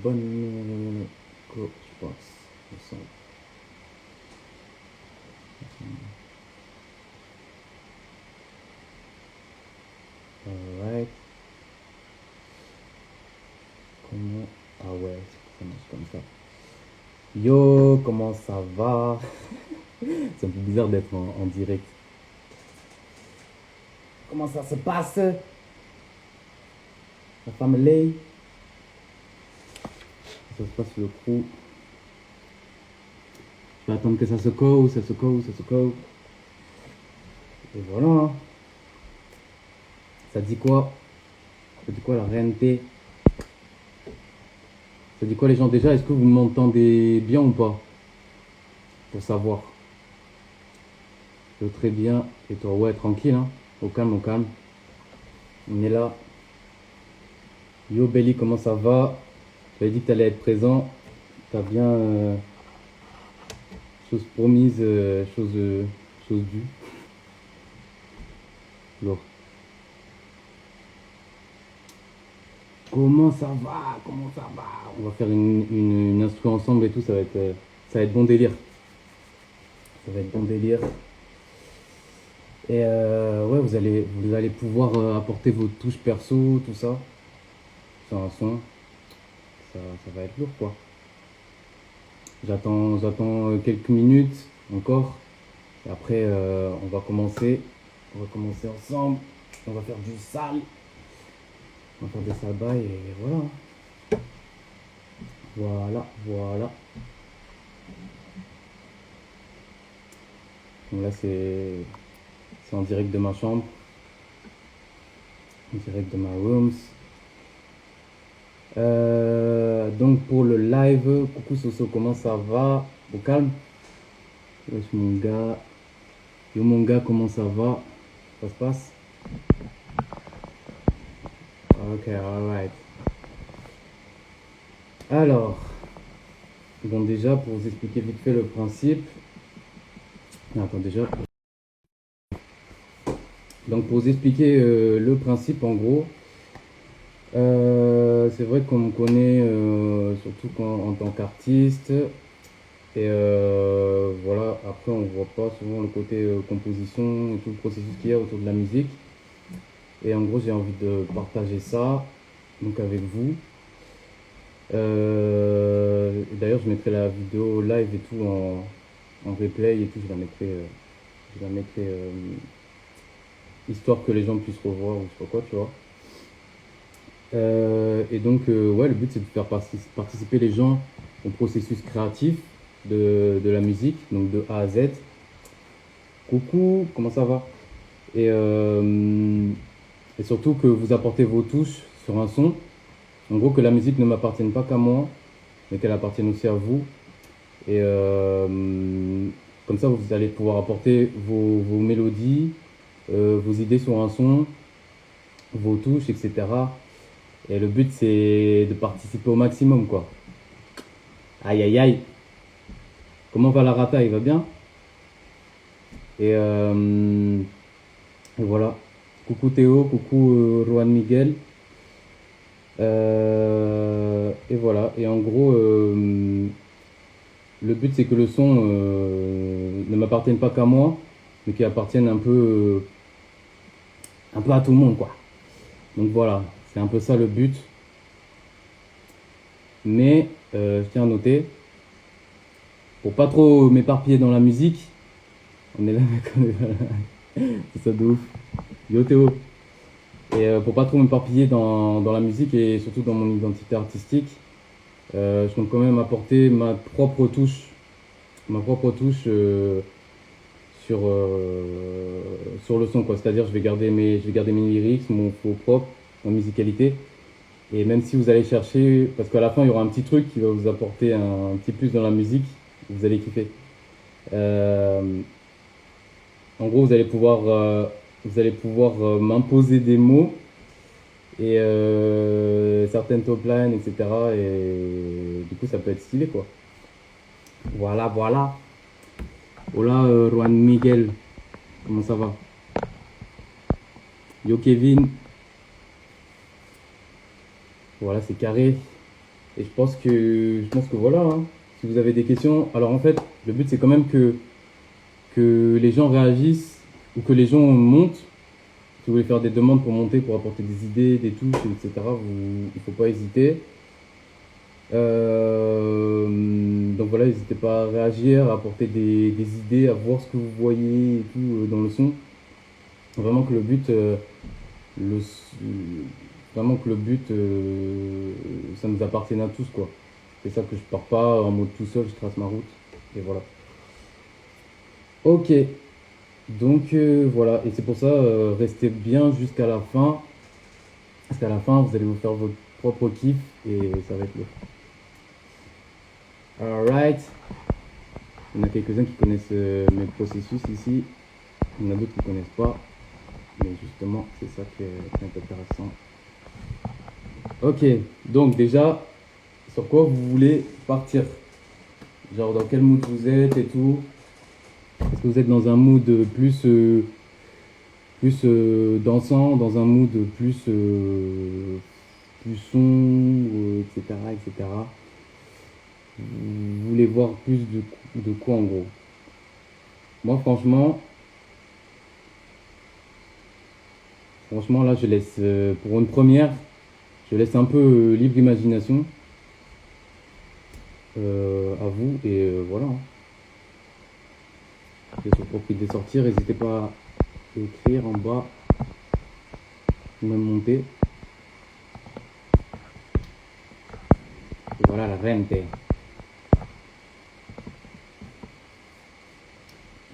bonne go, je pense. Il me semble. Alright. Comment... Ah ouais, ça marche comme ça. Yo, comment ça va? C'est un peu bizarre d'être en direct. Comment ça se passe? La famille? Ça se passe sur le crew. Je vais attendre que ça se cause, ça se cause, ça se cause. Et voilà. Hein. Ça dit quoi? Ça dit quoi la RNT? Ça dit quoi les gens déjà? Est-ce que vous m'entendez bien ou pas? Pour savoir. Je très bien. Et toi, ouais, tranquille, hein. Au calme, au calme. On est là. Yo Belly, comment ça va? Tu avais dit que tu allais être présent. T'as bien chose promise, chose due. Lourd. Comment ça va? Comment ça va? On va faire une instru ensemble et tout, ça va être bon délire. Ça va être bon délire. Et ouais, vous allez pouvoir apporter vos touches perso, tout ça. Sur un son. Ça va être lourd quoi. J'attends quelques minutes encore. Et après, on va commencer. On va commencer ensemble. On va faire du sale. On va faire des sales bails et voilà. Voilà, voilà. Donc là, c'est en direct de ma chambre. En direct de ma rooms. Donc pour le live, coucou Soso, comment ça va? Au calme? Wesh mon gars. Yo mon gars, comment ça va? Ça se passe? Ok, alright. Alors, bon déjà pour vous expliquer vite fait le principe. Attends déjà. Donc pour vous expliquer le principe en gros, c'est vrai qu'on me connaît surtout en tant qu'artiste. Et voilà, après on voit pas souvent le côté composition et tout le processus qu'il y a autour de la musique. Et en gros j'ai envie de partager ça donc avec vous. D'ailleurs je mettrai la vidéo live et tout en replay et tout, je la mettrai histoire que les gens puissent revoir ou je sais pas quoi, tu vois. Et donc ouais, le but c'est de faire participer les gens au processus créatif de la musique, donc de A à Z. Coucou, comment ça va? Et surtout que vous apportez vos touches sur un son. En gros, que la musique ne m'appartienne pas qu'à moi, mais qu'elle appartienne aussi à vous. Et comme ça, vous allez pouvoir apporter vos mélodies, vos idées sur un son, vos touches, etc. Et le but, c'est de participer au maximum, quoi. Aïe, aïe, aïe. Comment va la rata? Il va bien? Et, et voilà. Coucou Théo, coucou Juan Miguel. Et voilà. Et en gros, le but c'est que le son ne m'appartienne pas qu'à moi, mais qu'il appartienne un peu à tout le monde, quoi. Donc voilà, c'est un peu ça le but. Mais je tiens à noter, pour pas trop m'éparpiller dans la musique, on est là, mec, on est là. C'est ça de ouf. Yo Théo. Et pour pas trop m'éparpiller dans la musique et surtout dans mon identité artistique, je compte quand même apporter ma propre touche sur le son, quoi. C'est-à-dire je vais garder mes lyrics, mon flow propre, ma musicalité. Et même si vous allez chercher, parce qu'à la fin il y aura un petit truc qui va vous apporter un petit plus dans la musique, vous allez kiffer. Euh, En gros, vous allez pouvoir m'imposer des mots et certaines top lines, etc. Et du coup, ça peut être stylé, quoi. Voilà, voilà. Hola, Juan Miguel. Comment ça va? Yo, Kevin. Voilà, c'est carré. Et je pense que voilà, hein. Si vous avez des questions, alors en fait, le but c'est quand même que les gens réagissent ou que les gens montent. Si vous voulez faire des demandes pour monter, pour apporter des idées, des touches, etc., il faut pas hésiter. Donc voilà, n'hésitez pas à réagir, à apporter des idées, à voir ce que vous voyez et tout dans le son. Vraiment que le but, le, vraiment que le but, ça nous appartienne à tous, quoi. C'est ça que je pars pas en mode tout seul, je trace ma route. Et voilà. Ok, donc voilà, et c'est pour ça, restez bien jusqu'à la fin. Parce qu'à la fin, vous allez vous faire votre propre kiff et ça va être le. Alright. Il y en a quelques-uns qui connaissent mes processus ici. Il y en a d'autres qui ne connaissent pas. Mais justement, c'est ça qui est intéressant. Ok, donc déjà, sur quoi vous voulez partir? Genre dans quel mood vous êtes et tout? Est-ce que vous êtes dans un mood plus dansant, dans un mood plus sombre, etc., etc. Vous voulez voir plus de quoi en gros? Moi franchement là je laisse pour une première, je laisse un peu libre imagination à vous et voilà, hein. Bien sûr, pour de sortir, n'hésitez pas à écrire en bas ou même monter. Et voilà la rente.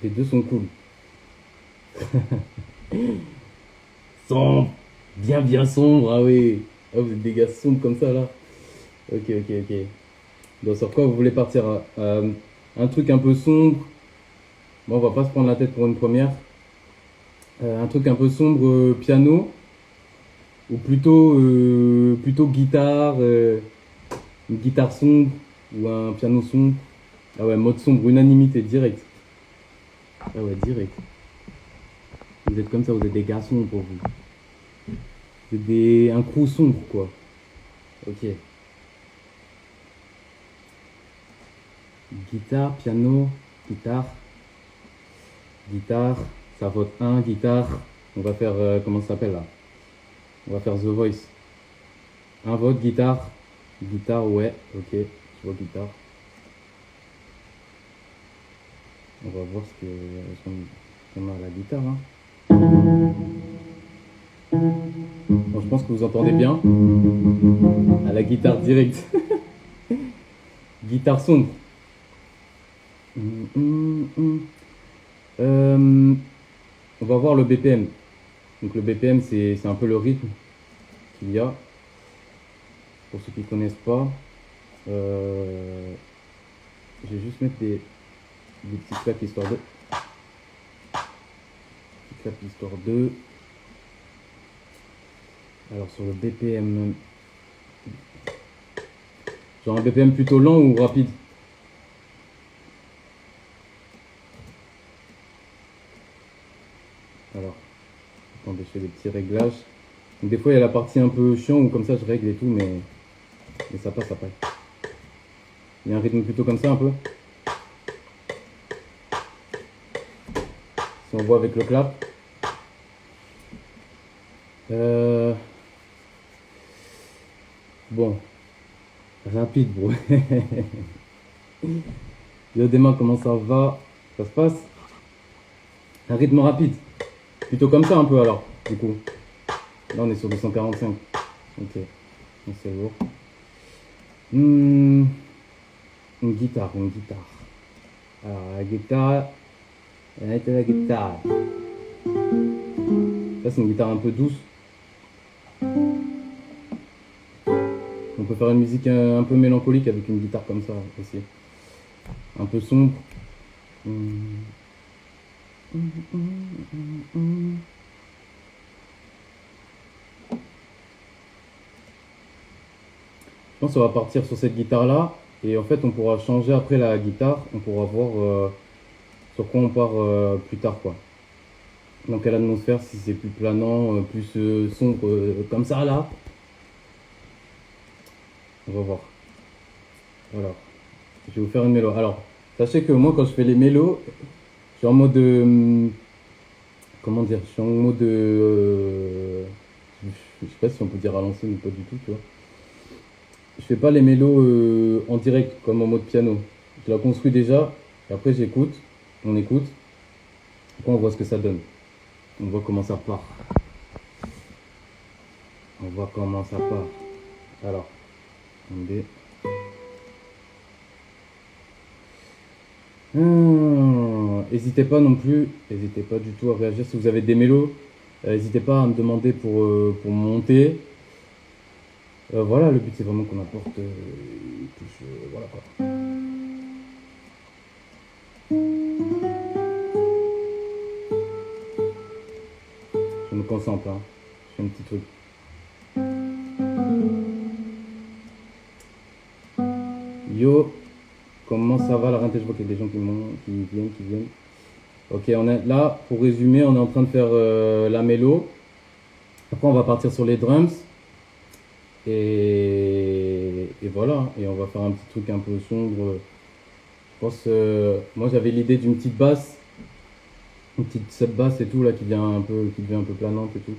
Les deux sont cool. Sombre, bien sombre, ah oui. Ah, vous êtes des gars sombres comme ça là. Ok. Donc sur quoi vous voulez partir? Un truc un peu sombre. Bon, on va pas se prendre la tête pour une première. Un truc un peu sombre, piano. Ou plutôt guitare. Une guitare sombre. Ou un piano sombre. Ah ouais, mode sombre, unanimité, direct. Ah ouais, direct. Vous êtes comme ça, vous êtes des garçons pour vous. Vous êtes un crew sombre, quoi. Ok. Guitare, piano, guitare. Guitare, ça vote 1, guitare. On va faire, comment ça s'appelle là? On va faire The Voice. Un vote, guitare. Guitare, ouais, ok. Je vois guitare. On va voir ce qu'on a à la guitare, hein. Bon, je pense que vous entendez bien. À la guitare directe. Guitare sombre. On va voir le BPM. Donc le BPM, c'est un peu le rythme qu'il y a. Pour ceux qui ne connaissent pas, je vais juste mettre des petites claques histoire de. Petites claques histoire de. Alors sur le BPM, genre un BPM plutôt lent ou rapide? Alors, attendez, je fais des petits réglages. Donc des fois il y a la partie un peu chiant où comme ça je règle et tout, mais ça passe après. Il y a un rythme plutôt comme ça un peu. Si on voit avec le clap. Bon, rapide, bro. Yo Dema, comment ça va? Ça se passe? Un rythme rapide. Plutôt comme ça un peu alors, du coup. Là on est sur 245. Ok, donc c'est lourd. Une guitare. Alors la guitare. La guitare. Ça c'est une guitare un peu douce. On peut faire une musique un peu mélancolique avec une guitare comme ça aussi. Un peu sombre. Je pense qu'on va partir sur cette guitare là. Et en fait on pourra changer après la guitare. On pourra voir sur quoi on part plus tard, quoi. Dans quelle atmosphère, si c'est plus planant, plus sombre comme ça là. On va voir. Alors, je vais vous faire une mélo. Alors, sachez que moi, quand je fais les mélos, je suis en mode. Comment dire? Je suis en mode. Je sais pas si on peut dire à l'ancienne ou pas du tout, tu vois. Je fais pas les mélos en direct, comme en mode piano. Je la construis déjà, et après j'écoute, on écoute, après on voit ce que ça donne. On voit comment ça part. On voit comment ça part. Alors, attendez. N'hésitez pas non plus, n'hésitez pas du tout à réagir si vous avez des mélos. N'hésitez pas à me demander pour monter. Voilà, le but c'est vraiment qu'on apporte une touche, voilà quoi. Je me concentre, hein. Je fais un petit truc. Yo, comment ça va la rentrée? Je vois qu'il y a des gens qui viennent. Ok, on est là, pour résumer, on est en train de faire la mélo. Après, on va partir sur les drums. Et voilà, hein. Et on va faire un petit truc un peu sombre. Je pense, moi j'avais l'idée d'une petite basse, une petite sub-basse et tout, là, qui devient un peu planante et tout.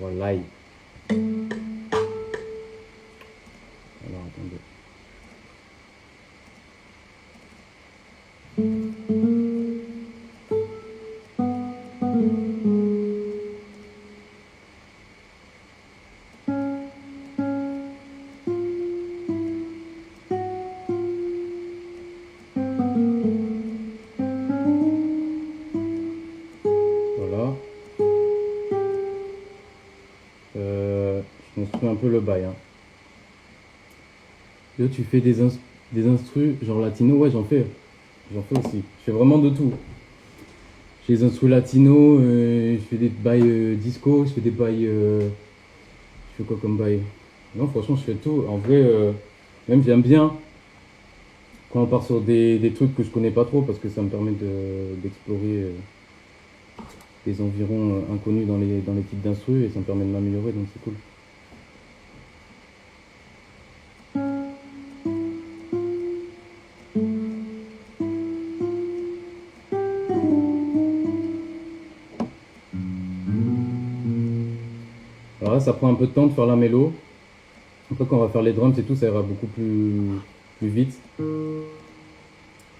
Voilà. Alors, attendez. Voilà. Je construis un peu le bail, hein. Yo, tu fais des instrus genre latino? Ouais, j'en fais. J'en fais aussi. Je fais vraiment de tout. J'ai des instrus latino, je fais des bails disco, je fais des bails. Je fais quoi comme bail? Non, franchement, je fais tout. En vrai, même j'aime bien quand on part sur des trucs que je connais pas trop parce que ça me permet d'explorer des environs inconnus dans les types d'instrus et ça me permet de m'améliorer donc c'est cool. Alors là, ça prend un peu de temps de faire la mélo. Après, quand on va faire les drums et tout, ça ira beaucoup plus vite.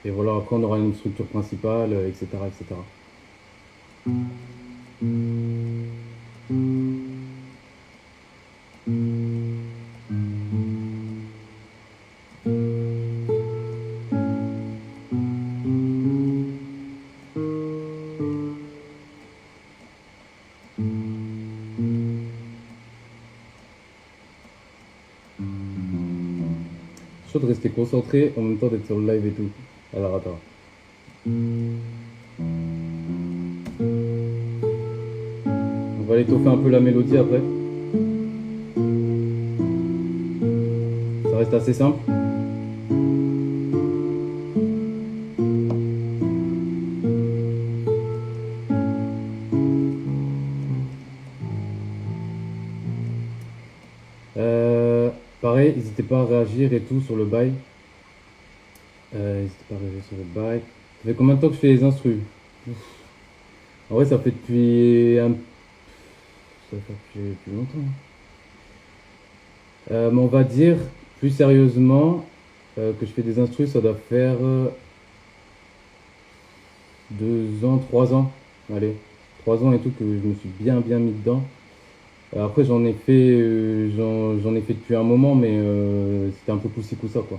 Et voilà, après, on aura une structure principale, etc., etc. Chaud de rester concentré en même temps d'être sur le live et tout. Alors, attends. On va étoffer un peu la mélodie après. Ça reste assez simple. Pareil, n'hésitez pas à réagir et tout sur le bail. N'hésitez pas à réagir sur le bail. Ça fait combien de temps que je fais les instrus? Ouf. En vrai, ça fait ça fait depuis longtemps. Mais on va dire, plus sérieusement, que je fais des instrus, ça doit faire 2 ans, 3 ans. Allez, 3 ans et tout que je me suis bien mis dedans. Après, j'en ai fait depuis un moment, mais c'était un peu coup-ci coup-ça, quoi.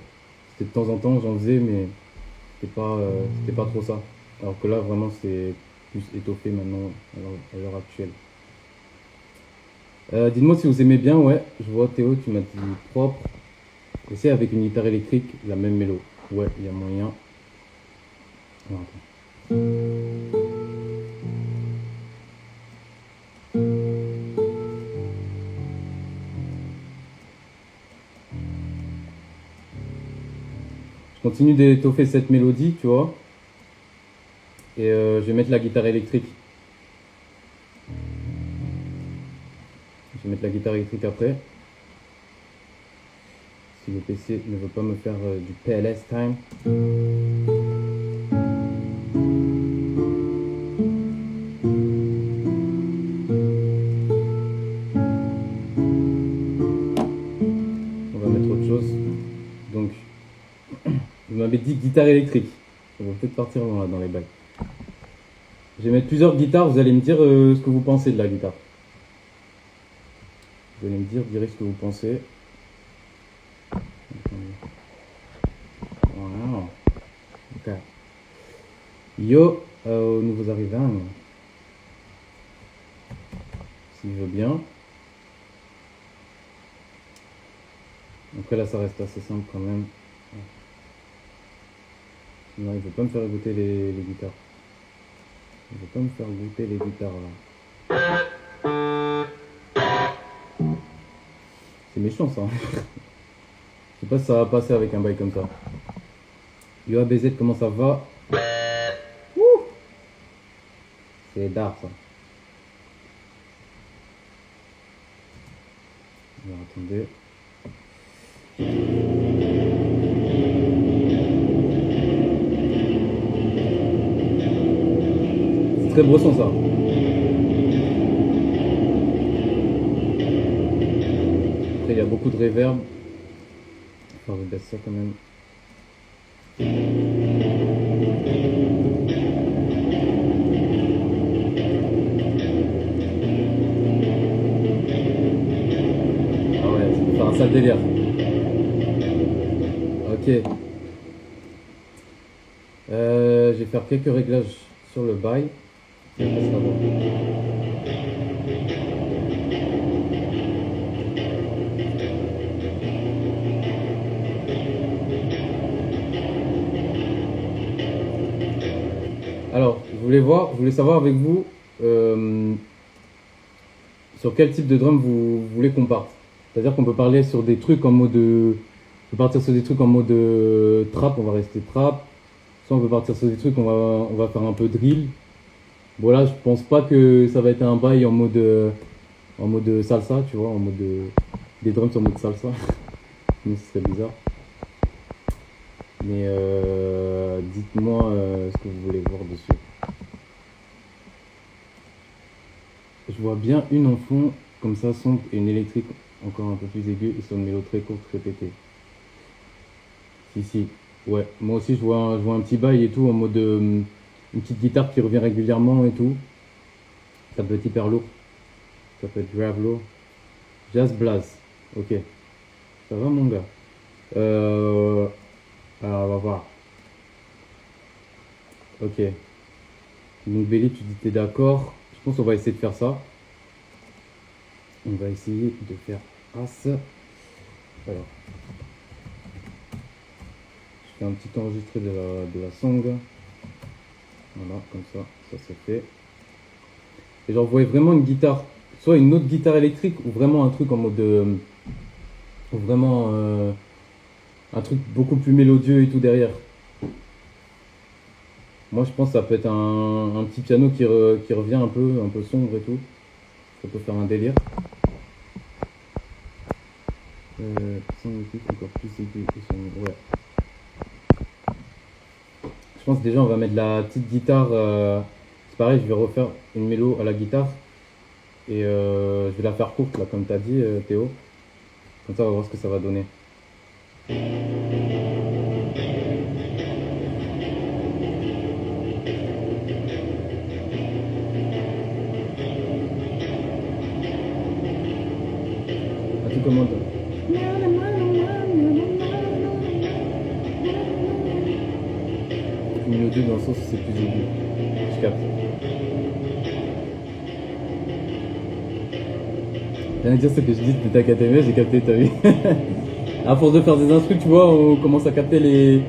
C'était de temps en temps, j'en faisais, mais c'était pas trop ça. Alors que là, vraiment, c'est plus étoffé maintenant, à l'heure actuelle. Dites-moi si vous aimez bien, ouais. Je vois Théo, tu m'as dit propre. Essaye avec une guitare électrique, la même mélo. Ouais, il y a moyen. Alors, attends. Je continue d'étoffer cette mélodie, tu vois. Et je vais mettre la guitare électrique. Je vais mettre la guitare électrique après. si le PC ne veut pas me faire du PLS time. On va mettre autre chose. Donc, vous m'avez dit guitare électrique. On va peut-être partir loin là dans les bails. Je vais mettre plusieurs guitares, vous allez me dire ce que vous pensez de la guitare. Vous allez me dire direct ce que vous pensez. Wow. Ok. Yo, aux nouveaux arrivants. S'il veut bien. Après là ça reste assez simple quand même. Non, il veut pas me faire goûter les guitares. Il veut pas me faire goûter les guitares là. C'est méchant ça. Je sais pas si ça va passer avec un bail comme ça. Yo ABZ, comment ça va? Ouh, c'est dark ça. Alors attendez. C'est très brosson ça. Après il y a beaucoup de reverb. Enfin je baisse ça quand même. Ah ouais, ça peut faire un sale délire. Ok. Je vais faire quelques réglages sur le bail. Et après, ça va. Alors, je voulais savoir avec vous sur quel type de drum vous voulez qu'on parte. C'est-à-dire qu'on peut parler sur des trucs en mode. On peut partir sur des trucs en mode trap, on va rester trap. Soit on peut partir sur des trucs, on va faire un peu drill. Bon là, je pense pas que ça va être un bail en mode salsa, tu vois, en mode des drums en mode salsa. Mais ce serait bizarre. Mais dites-moi ce que vous voulez voir dessus. Je vois bien une en fond, comme ça, sombre, et une électrique encore un peu plus aiguë, et sur une mélo très courte répétée. Si, ouais, moi aussi je vois un petit bail et tout, en mode une petite guitare qui revient régulièrement et tout. Ça peut être hyper lourd, ça peut être grave lourd. Jazz Blast, ok, ça va mon gars. Alors on va voir. Ok, donc Belly, tu dis t'es d'accord. Je pense qu'on va essayer de faire ça. On va essayer de faire As. Alors, je fais un petit enregistré de la song. Voilà, comme ça c'est fait. Et genre, vous voyez vraiment une guitare, soit une autre guitare électrique ou vraiment un truc en mode. Ou vraiment un truc beaucoup plus mélodieux et tout derrière. Moi je pense que ça peut être un petit piano qui revient un peu sombre et tout. Ça peut faire un délire. Son équipe encore plus aigu que son. Ouais. Je pense déjà on va mettre la petite guitare. C'est pareil, je vais refaire une mélo à la guitare. Et je vais la faire courte là comme t'as dit Théo. Comme ça on va voir ce que ça va donner. À tout commande. Numéro 2 dans le sens où c'est plus aigu. Je capte. Rien à dire ce que je dis de ta KTM, j'ai capté, t'as vu. À force de faire des instrus, tu vois, on commence à capter les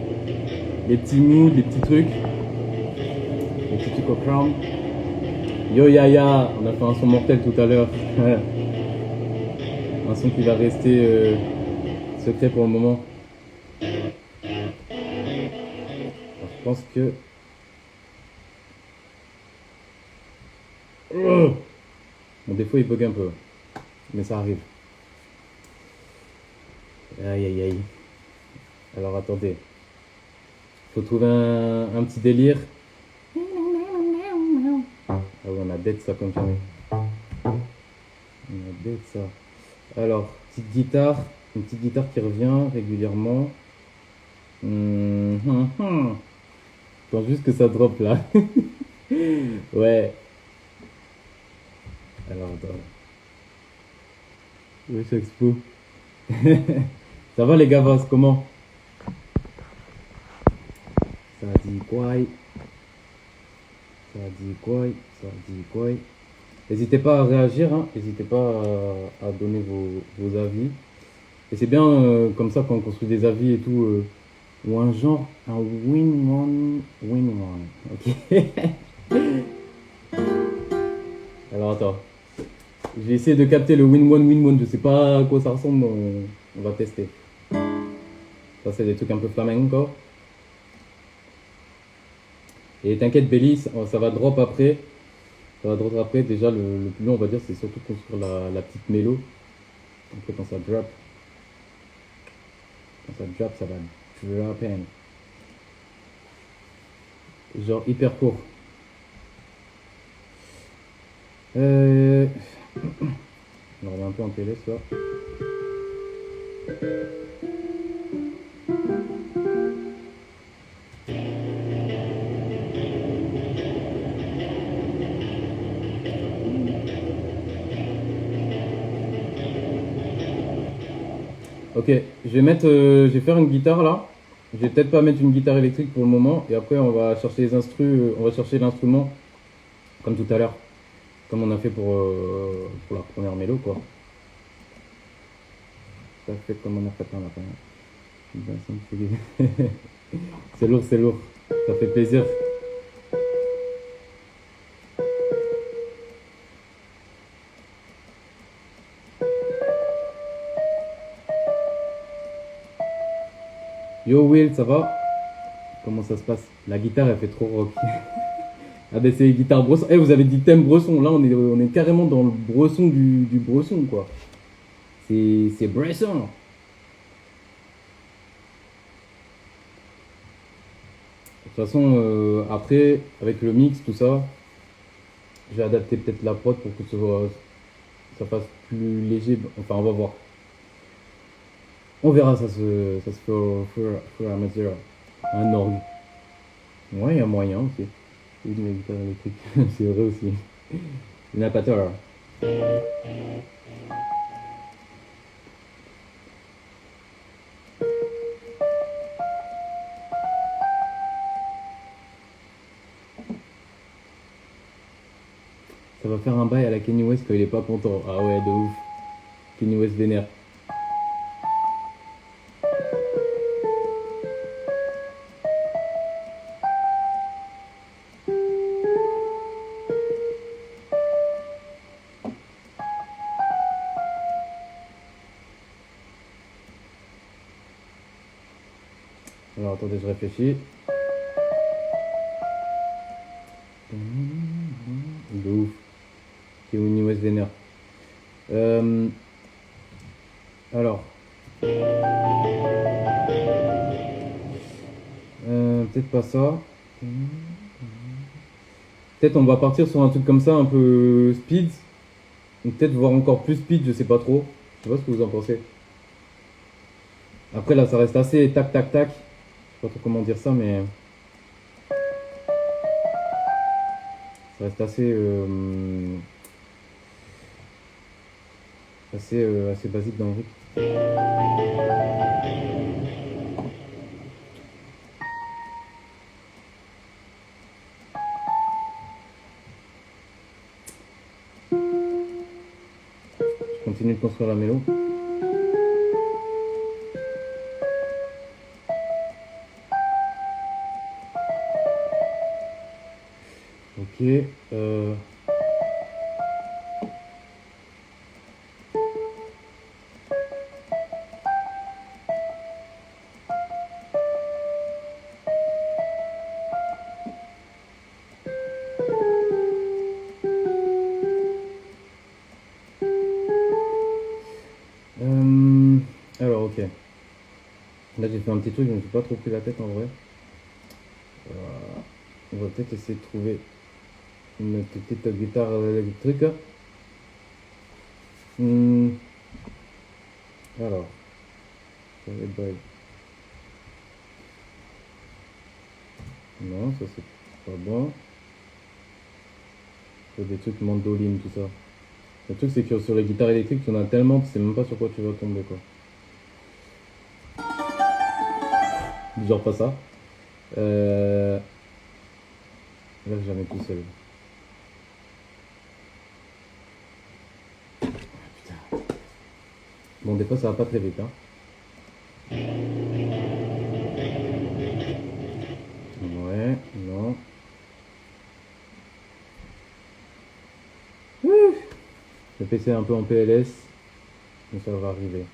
petits moods, les petits trucs. Les petits trucs au crown. Yo Yaya, on a fait un son mortel tout à l'heure. Un son qui va rester secret pour le moment. Alors, je pense que... Bon, des fois il bug un peu. Mais ça arrive. Aïe aïe aïe. Alors attendez. Faut trouver un petit délire. Ah ouais, on a dead ça comme jamais. On a dead ça. Alors, petite guitare. Une petite guitare qui revient régulièrement. Je pense juste que ça drop là. Ouais. Alors attends. Wesh Expo. Ça va les gavas, comment? Ça dit quoi? Ça dit quoi? Ça dit quoi? N'hésitez pas à réagir, hein. N'hésitez pas à donner vos avis. Et c'est bien comme ça quand on construit des avis et tout. Ou un genre, un win-one, win-one. Ok. Alors attends. J'ai essayé de capter le win-one, win-one. Je sais pas à quoi ça ressemble, mais on va tester. Ça, c'est des trucs un peu flamenco. Et t'inquiète, Belly, ça va drop après. Ça va drop après. Déjà, le plus long, on va dire, c'est surtout construire la petite mélo. Après, quand ça drop, ça va drop in. Genre hyper court. On remet un peu en télé, ça. Ok, je vais faire une guitare là. Je vais peut-être pas mettre une guitare électrique pour le moment. Et après, on va chercher les on va chercher l'instrument comme tout à l'heure, comme on a fait pour la première mélo quoi. Ça fait comme on a fait la première. C'est lourd, c'est lourd. Ça fait plaisir. Yo Will, ça va? Comment ça se passe? La guitare, elle fait trop rock. Ah ben c'est guitare bresson. Eh, vous avez dit thème bresson. Là, on est carrément dans le bresson du bresson, quoi. C'est bresson. De toute façon, après, avec le mix, tout ça, j'ai adapté peut-être la prod pour que ça fasse plus léger. Enfin, on va voir. On verra, ça se fait au fur et à mesure. Un orgue. Ouais, il y a moyen aussi. Oui, de la guitare électrique. C'est vrai aussi. Il n'a pas tort. Ça va faire un bail à la Kenny West quand il est pas content. Ah ouais, de ouf. Kenny West vénère. Alors attendez, je réfléchis. De ouf. Kenny West vénère. Alors. Peut-être pas ça. Peut-être on va partir sur un truc comme ça, un peu speed. Ou peut-être voir encore plus speed, je sais pas trop. Je sais pas ce que vous en pensez. Après là, ça reste assez tac tac tac. Je sais pas trop comment dire ça, mais ça reste assez basique dans le rythme. Je continue de construire la mélo. Ok. Alors ok. Là, j'ai fait un petit truc, je ne me suis pas trop pris la tête en vrai. On va peut-être essayer de trouver une petite guitare électrique. Hmm, alors, non, ça c'est pas bon. C'est des trucs mandoline, tout ça. Le truc, c'est que sur les guitares électriques, tu en as tellement, tu sais même pas sur quoi tu vas tomber, quoi. Genre pas ça. Là, j'en ai tout seul. Bon, des fois, ça va pas très vite, hein. Ouais, non. Le PC est un peu en PLS, mais ça va arriver.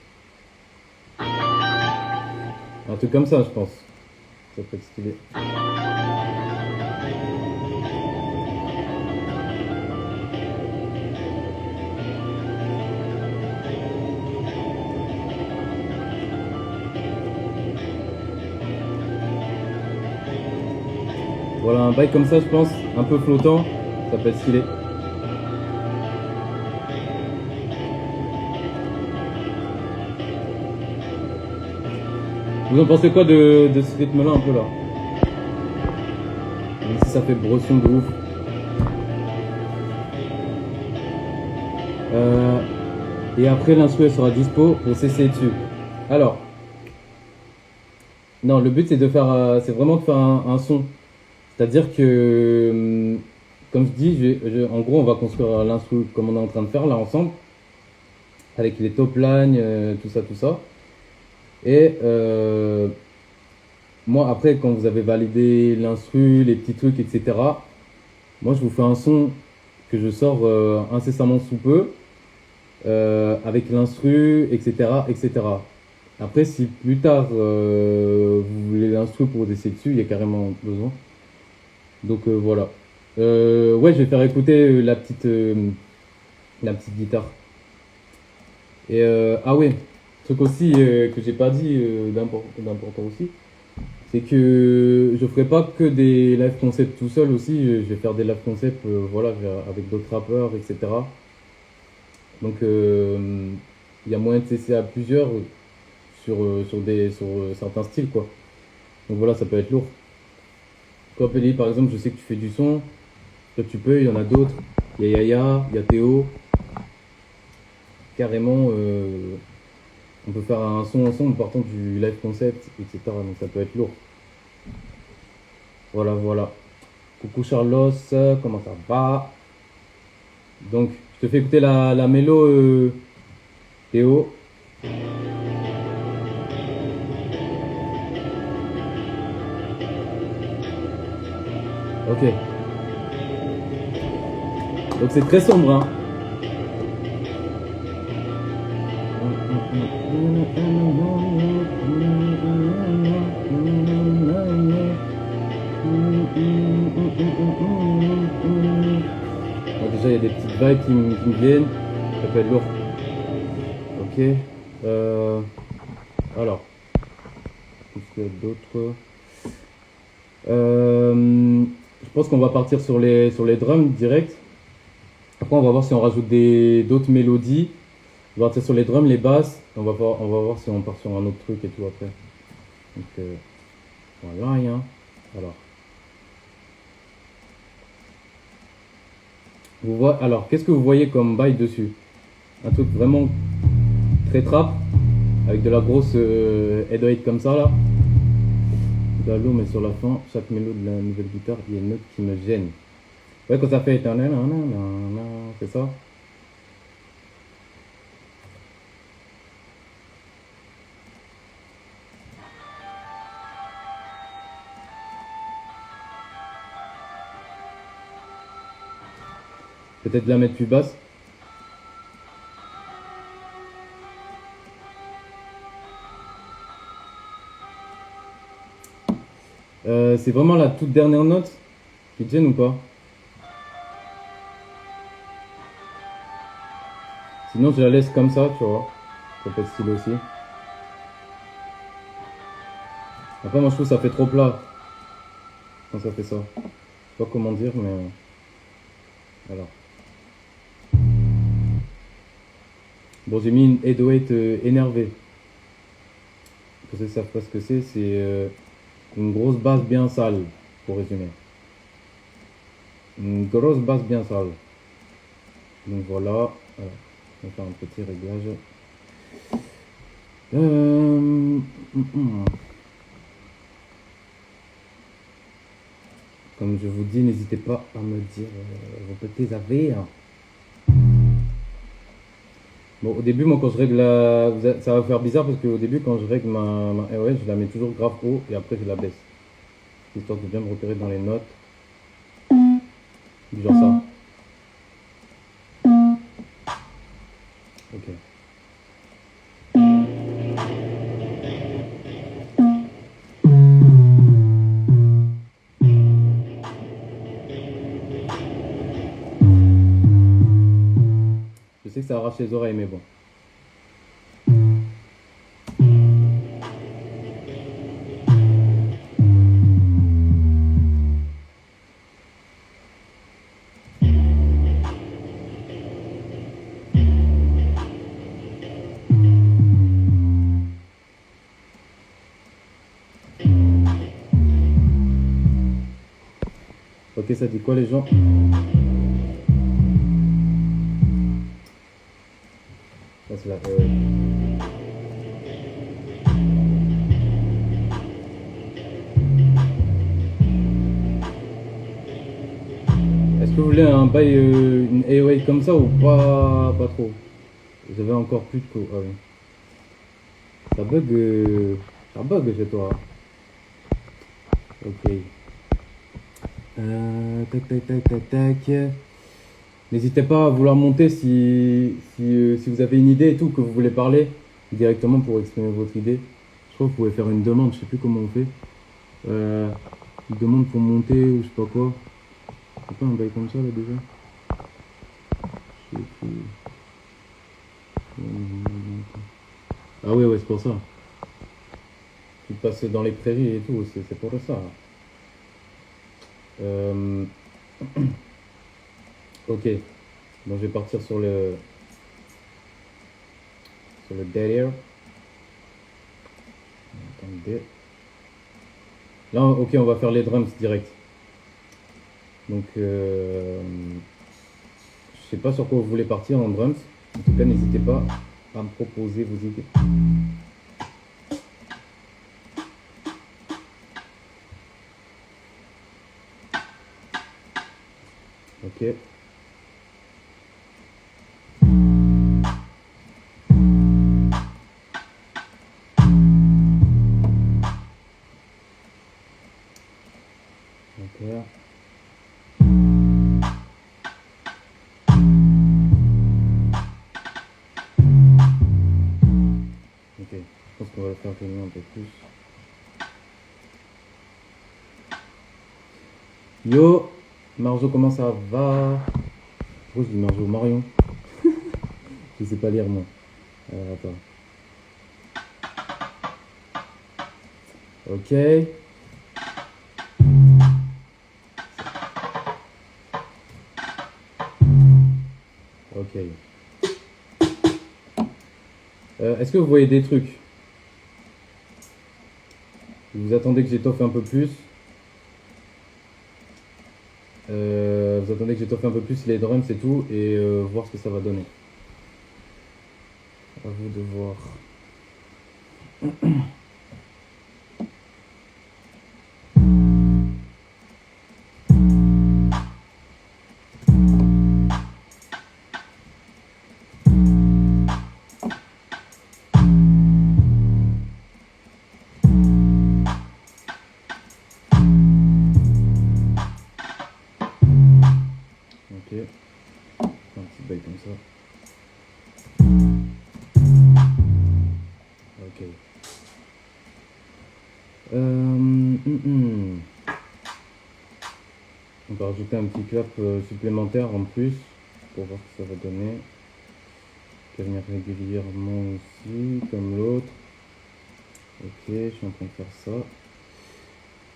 Un truc comme ça, je pense. Ça peut être stylé. Voilà, un bail comme ça, je pense, un peu flottant, ça peut être stylé. Vous en pensez quoi de ce rythme-là, un peu là? Même si ça fait brosson de ouf. Et après, l'instru sera dispo pour s'essayer dessus. Alors, non, le but c'est de faire, c'est vraiment de faire un son. C'est-à-dire que, comme je dis, en gros, on va construire l'instru comme on est en train de faire là ensemble, avec les top lines, tout ça. Et moi, après, quand vous avez validé l'instru, les petits trucs, etc., moi, je vous fais un son que je sors incessamment sous peu, avec l'instru, etc., etc. Après, si plus tard vous voulez l'instru pour vous essayer dessus, il y a carrément besoin. Donc voilà. Ouais, je vais faire écouter la petite guitare. Et ah ouais, truc aussi que j'ai pas dit d'important aussi, c'est que je ferai pas que des live concepts tout seul aussi. Je vais faire des live concepts, voilà, avec d'autres rappeurs, etc. Donc il y a moyen de tester à plusieurs sur certains styles quoi. Donc voilà, ça peut être lourd. Toi, Pelli, par exemple, je sais que tu fais du son. Toi, tu peux, il y en a d'autres. Il y a Yaya, il y a Théo. Carrément, on peut faire un son ensemble partant du live concept, etc. Donc ça peut être lourd. Voilà, voilà. Coucou Charlos, comment ça va? Donc, je te fais écouter la mélo, Théo. Ok. Donc c'est très sombre, hein. Bon, déjà, il y a des petites vibes qui me viennent. Ça peut être lourd. Ok. Alors, qu'est-ce qu'il y a d'autre? Je pense qu'on va partir sur les drums direct. Après, on va voir si on rajoute d'autres mélodies. On va partir sur les drums, les basses. On va voir si on part sur un autre truc et tout après. Donc, voilà, rien. Alors, alors, qu'est-ce que vous voyez comme bail dessus? Un truc vraiment très trap, avec de la grosse head rate comme ça là. De la low, mais sur la fin, chaque mélodie de la nouvelle guitare, il y a une note qui me gêne. Ouais, quand ça fait. C'est ça. Peut-être la mettre plus basse. C'est vraiment la toute dernière note qui te gêne ou pas? Sinon, je la laisse comme ça, tu vois. Ça peut être stylé aussi. Après, moi je trouve que ça fait trop plat quand ça fait ça. Je sais pas comment dire, mais voilà. Bon, j'ai mis une 808 énervée. Pour ceux qui savent pas ce que c'est une grosse basse bien sale, pour résumer. Une grosse basse bien sale. Donc voilà. On va faire un petit réglage. Comme je vous dis, n'hésitez pas à me dire vos petits avis. Bon, au début, moi, quand je règle ça va faire bizarre parce qu'au début, quand je règle ma ROS, je la mets toujours grave haut et après, je la baisse. Histoire de bien me repérer dans les notes. Du genre ça. Ok. Je sais que ça arrache les oreilles, mais bon. Ok, ça dit quoi les gens? Ça, c'est la ROS. Est-ce que vous voulez un bail, une AOA comme ça ou pas trop? Vous avez encore plus de co. Ah oui. Ça bug chez toi. Ok. Tac, tac, tac, tac, tac. N'hésitez pas à vouloir monter si vous avez une idée et tout, que vous voulez parler directement pour exprimer votre idée. Je crois que vous pouvez faire une demande, je sais plus comment on fait. Une demande pour monter ou je sais pas quoi. C'est pas un bail comme ça là déjà? Je sais plus. Ah ouais, c'est pour ça. Tu passes dans les prairies et tout, c'est pour ça. Euh, ok. Bon, je vais partir sur le dead air. Attendez. Là, ok, on va faire les drums direct. Donc, je sais pas sur quoi vous voulez partir en drums. En tout cas, n'hésitez pas à me proposer vos idées. Ok. Ok. Ok. Je pense qu'on va le faire filmer un peu plus. Yo, Marjo, comment ça va? Pourquoi je dis Marjo? Marion. Je sais pas lire moi. Attends. Ok. Ok. Est-ce que vous voyez des trucs? Vous attendez que j'étoffe un peu plus. Vous attendez que j'étoffe un peu plus les drums et tout et voir ce que ça va donner. À vous de voir. Ok. Un petit bail comme ça. Ok. On va rajouter un petit clap supplémentaire en plus pour voir ce que ça va donner. Qui va venir régulièrement aussi, comme l'autre. Ok, je suis en train de faire ça.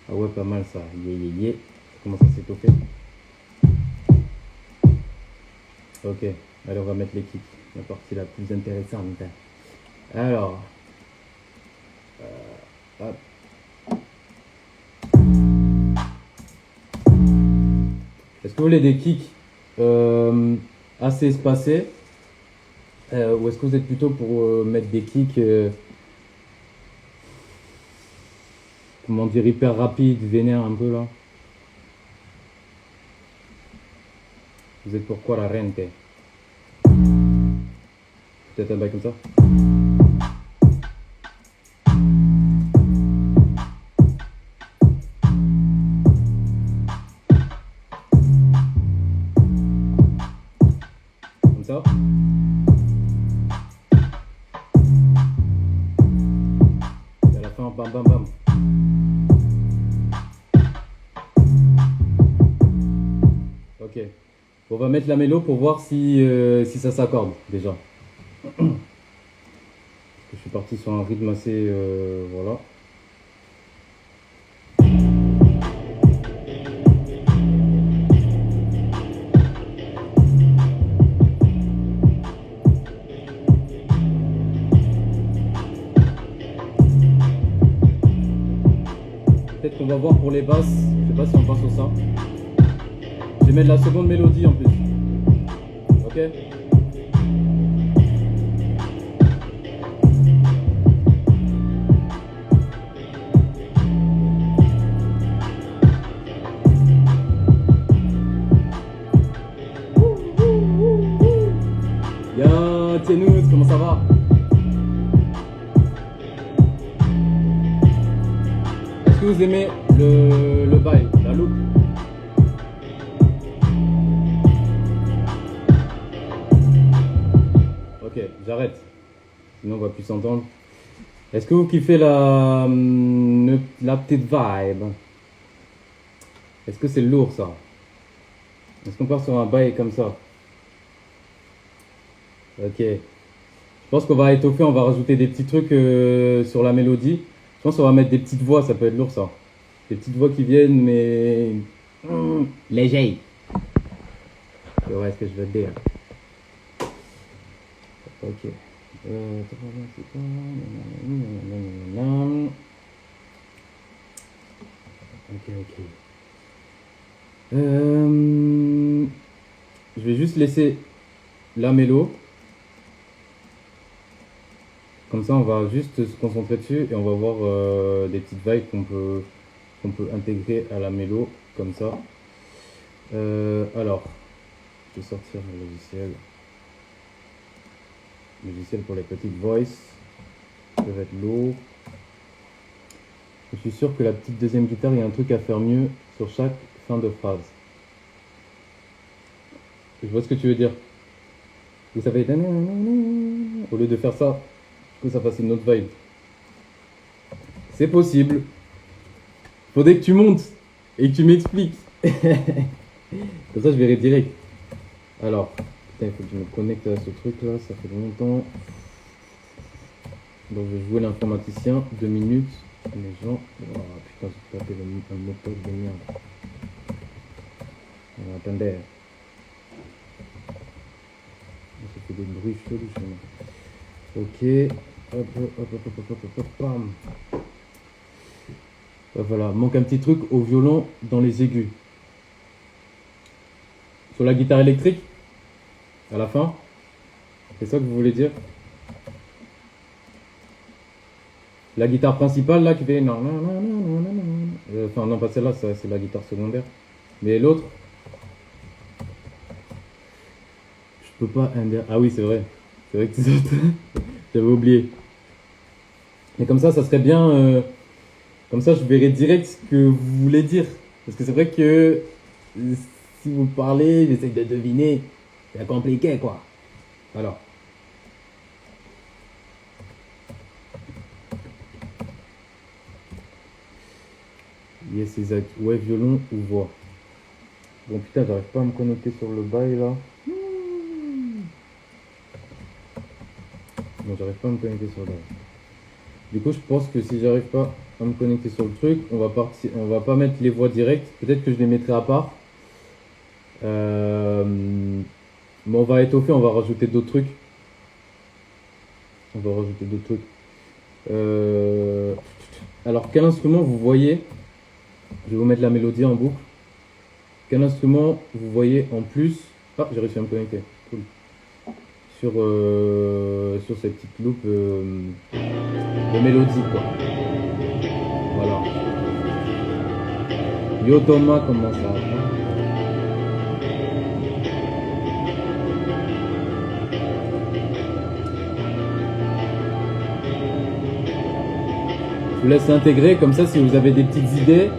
Ah ouais, pas mal ça. Ça commence à s'étoffer. Ok, allez, on va mettre les kicks. La partie la plus intéressante. Alors, hop. Est-ce que vous voulez des kicks assez espacés ou est-ce que vous êtes plutôt pour mettre des kicks, comment dire, hyper rapides, vénères un peu là? Vous êtes pour quoi la rente? Peut-être un bail comme ça? Comme ça? Et à la fin, bam bam bam. Ok. On va mettre la mélo pour voir si ça s'accorde déjà. Je suis parti sur un rythme assez. Voilà. Peut-être qu'on va voir pour les basses. Je sais pas si on passe au ça. Je vais mettre la seconde mélodie en plus. Ok? Bien, Tienous, comment ça va? Est-ce que vous aimez le bail, la loupe? Ok, j'arrête. Sinon on va plus s'entendre. Est-ce que vous kiffez la petite vibe? Est-ce que c'est lourd ça? Est-ce qu'on part sur un bail comme ça? Ok. Je pense qu'on va étoffer, on va rajouter des petits trucs sur la mélodie. Je pense qu'on va mettre des petites voix, ça peut être lourd ça. Des petites voix qui viennent, mais. Léger. Tu vois ce que je veux dire. Ok. Ok. Je vais juste laisser la mélo. Comme ça, on va juste se concentrer dessus et on va voir des petites vibes qu'on peut intégrer à la mélo, comme ça. Alors, je vais sortir le logiciel. Logiciel pour les petites voices. Ça va être lourd. Je suis sûr que la petite deuxième guitare, il y a un truc à faire mieux sur chaque fin de phrase. Je vois ce que tu veux dire. Vous savez, au lieu de faire ça, que ça fasse une autre vibe. C'est possible. Faudrait que tu montes et que tu m'expliques. Comme ça, je verrai direct. Alors, putain, il faut que je me connecte à ce truc là, ça fait longtemps. Donc, je vais jouer l'informaticien, 2 minutes. Les gens. Oh, putain, j'ai tapé un moteur de merde. Attendez. Ça fait des bruits chelous chez moi. Ok. Hop, bam. Voilà, manque un petit truc au violon dans les aigus. Sur la guitare électrique, à la fin, c'est ça que vous voulez dire? La guitare principale là qui fait non, enfin non, pas celle-là, c'est la guitare secondaire. Mais l'autre, je peux pas ah oui, c'est vrai que c'est ça. J'avais oublié. Mais comme ça serait bien. Comme ça, je verrai direct ce que vous voulez dire. Parce que c'est vrai que si vous parlez, j'essaie de deviner. C'est compliqué, quoi. Alors. Yes, exact. Ouais, violon ou voix. Bon, putain, j'arrive pas à me connecter sur le bail, là. Non, j'arrive pas à me connecter sur le bail. Du coup, je pense que si j'arrive pas à me connecter sur le truc. On va pas mettre les voix directes. Peut-être que je les mettrai à part. Euh, mais on va étoffer, on va rajouter d'autres trucs. On va rajouter d'autres trucs. Alors, quel instrument vous voyez? Je vais vous mettre la mélodie en boucle. Quel instrument vous voyez en plus? Ah, j'ai réussi à me connecter. Cool. Sur ces petites loupes de mélodie, quoi. Voilà. Yo Thomas, comment ça va? Je vous laisse intégrer, comme ça si vous avez des petites idées,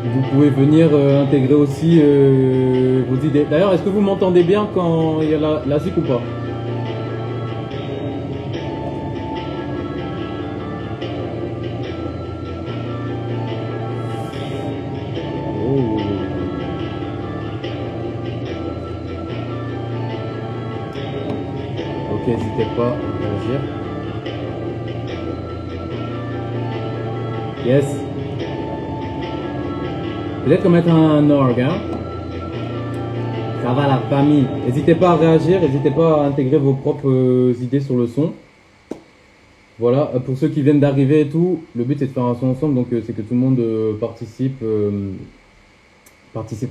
vous pouvez venir intégrer aussi vos idées. D'ailleurs, est-ce que vous m'entendez bien quand il y a la zik ou pas? Oh. Ok, n'hésitez pas à réagir. Yes. Peut-être qu'on mettre un orgue, hein. Ça va la famille. N'hésitez pas à réagir, n'hésitez pas à intégrer vos propres idées sur le son. Voilà, pour ceux qui viennent d'arriver et tout, le but c'est de faire un son ensemble, donc c'est que tout le monde participe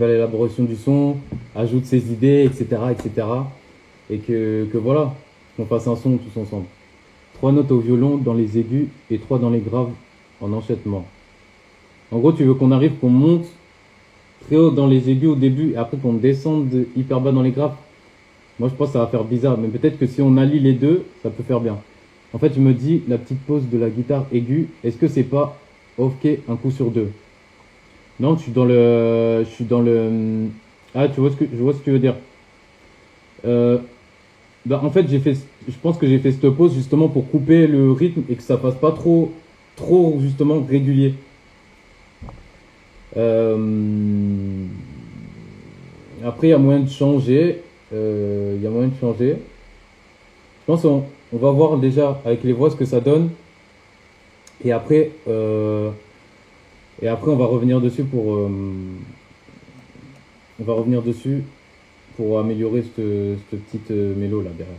à l'élaboration du son, ajoute ses idées, etc., etc. Et que voilà, qu'on fasse un son tous ensemble. 3 notes au violon dans les aigus et 3 dans les graves en enchaînement. En gros, tu veux qu'on arrive, qu'on monte très haut dans les aigus au début et après qu'on descende hyper bas dans les graves. Moi, je pense que ça va faire bizarre, mais peut-être que si on allie les deux, ça peut faire bien. En fait, je me dis, la petite pause de la guitare aiguë, est-ce que c'est pas ok un coup sur deux? Non, je suis dans le. Ah, je vois ce que tu veux dire. Euh, Bah, en fait, je pense que j'ai fait cette pause justement pour couper le rythme et que ça fasse pas trop justement régulier. Euh, Après, il y a moyen de changer. Il y a moyen de changer. Je pense on va voir déjà avec les voix ce que ça donne. Et après, euh, et après on va revenir dessus on va revenir dessus pour améliorer cette petite mélo là derrière.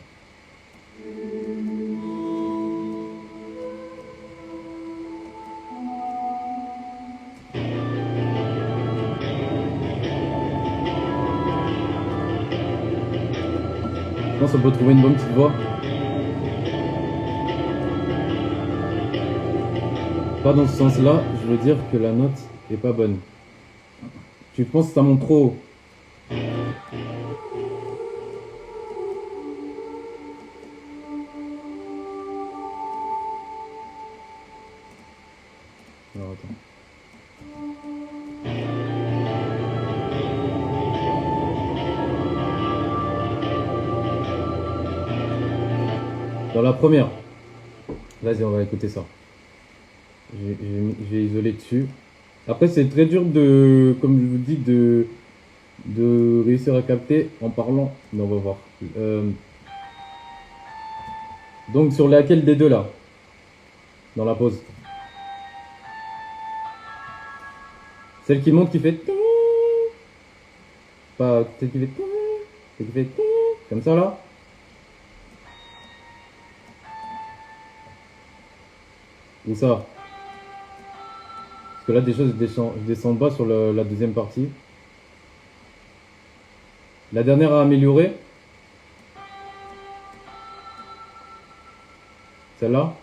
Je pense qu'on peut trouver une bonne petite voix. Pas dans ce sens-là, je veux dire que la note est pas bonne. Tu penses que ça monte trop haut? Alors attends. Dans la première. Vas-y, on va écouter ça. J'ai isolé dessus. Après, c'est très dur de, comme je vous dis, de réussir à capter en parlant. Mais on va voir. Donc, sur laquelle des deux là? Dans la pause. Celle qui monte qui fait. Pas celle qui fait. Celle qui fait. Comme ça là? Ou ça? Parce que là, déjà, je descends bas sur la deuxième partie. La dernière à améliorer. Celle-là.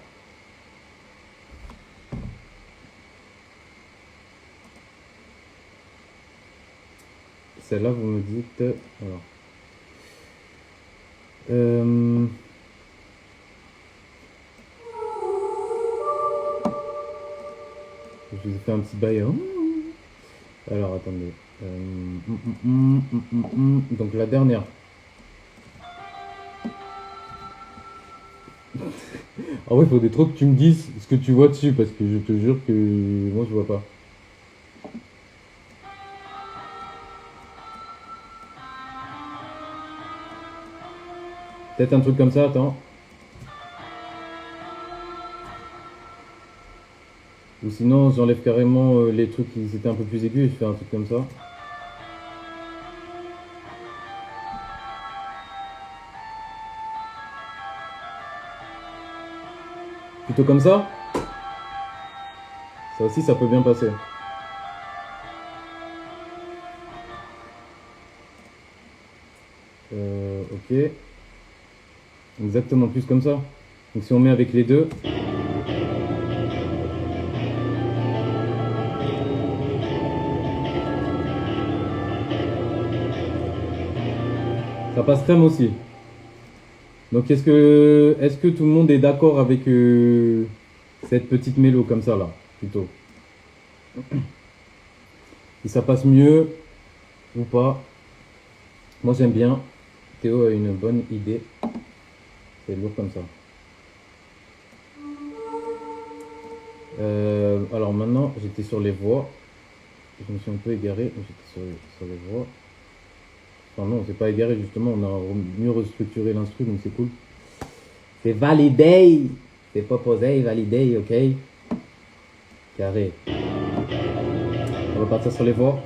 Celle-là, vous me dites. Alors. Je vous ai fait un petit bail. Hein. Alors, attendez. Donc, la dernière. Ah ouais, il faudrait trop que tu me dises ce que tu vois dessus, parce que je te jure que moi, je vois pas. Peut-être un truc comme ça, attends. Ou sinon, j'enlève carrément les trucs qui étaient un peu plus aigus et je fais un truc comme ça. Plutôt comme ça. Ça aussi, ça peut bien passer. Ok. Exactement, plus comme ça. Donc si on met avec les deux. Ça passe crème aussi. Donc est-ce que tout le monde est d'accord avec cette petite mélo comme ça là, plutôt? Si ça passe mieux ou pas? Moi j'aime bien. Théo a une bonne idée. C'est lourd comme ça. Alors maintenant, j'étais sur les voix. Je me suis un peu égaré. J'étais sur les voix. Enfin non, c'est pas égaré justement. On a mieux restructuré l'instru, donc c'est cool. C'est validé. C'est pas posé, validé, ok. Carré. On va partir sur les voix.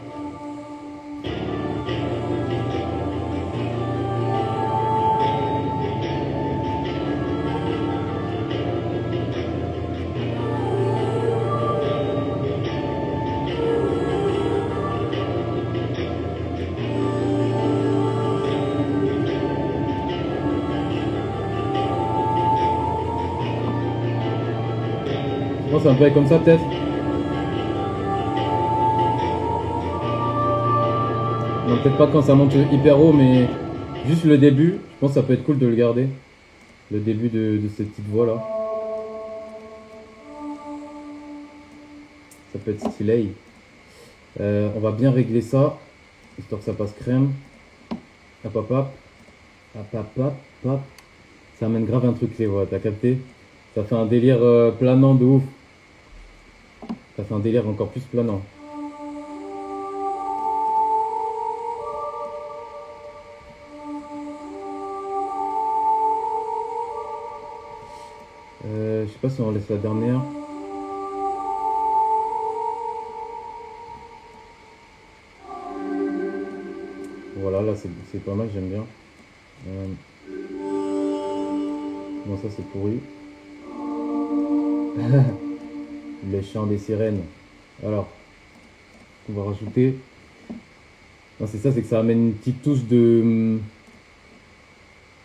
Je pense un peu comme ça peut-être. Non, peut-être pas quand ça monte hyper haut, mais juste le début, je pense que ça peut être cool de le garder. Le début de cette petite voix là. Ça peut être stylé. On va bien régler ça, histoire que ça passe crème. Hop hop hop. Hop hop hop hop. Ça amène grave un truc, les voix, t'as capté? Ça fait un délire planant de ouf. Ça fait un délire encore plus planant. Je sais pas si on laisse la dernière. Voilà, là c'est pas mal, j'aime bien. Bon, ça c'est pourri. Le chant des sirènes. Alors, on va rajouter. Non, c'est ça, c'est que ça amène une petite touche de.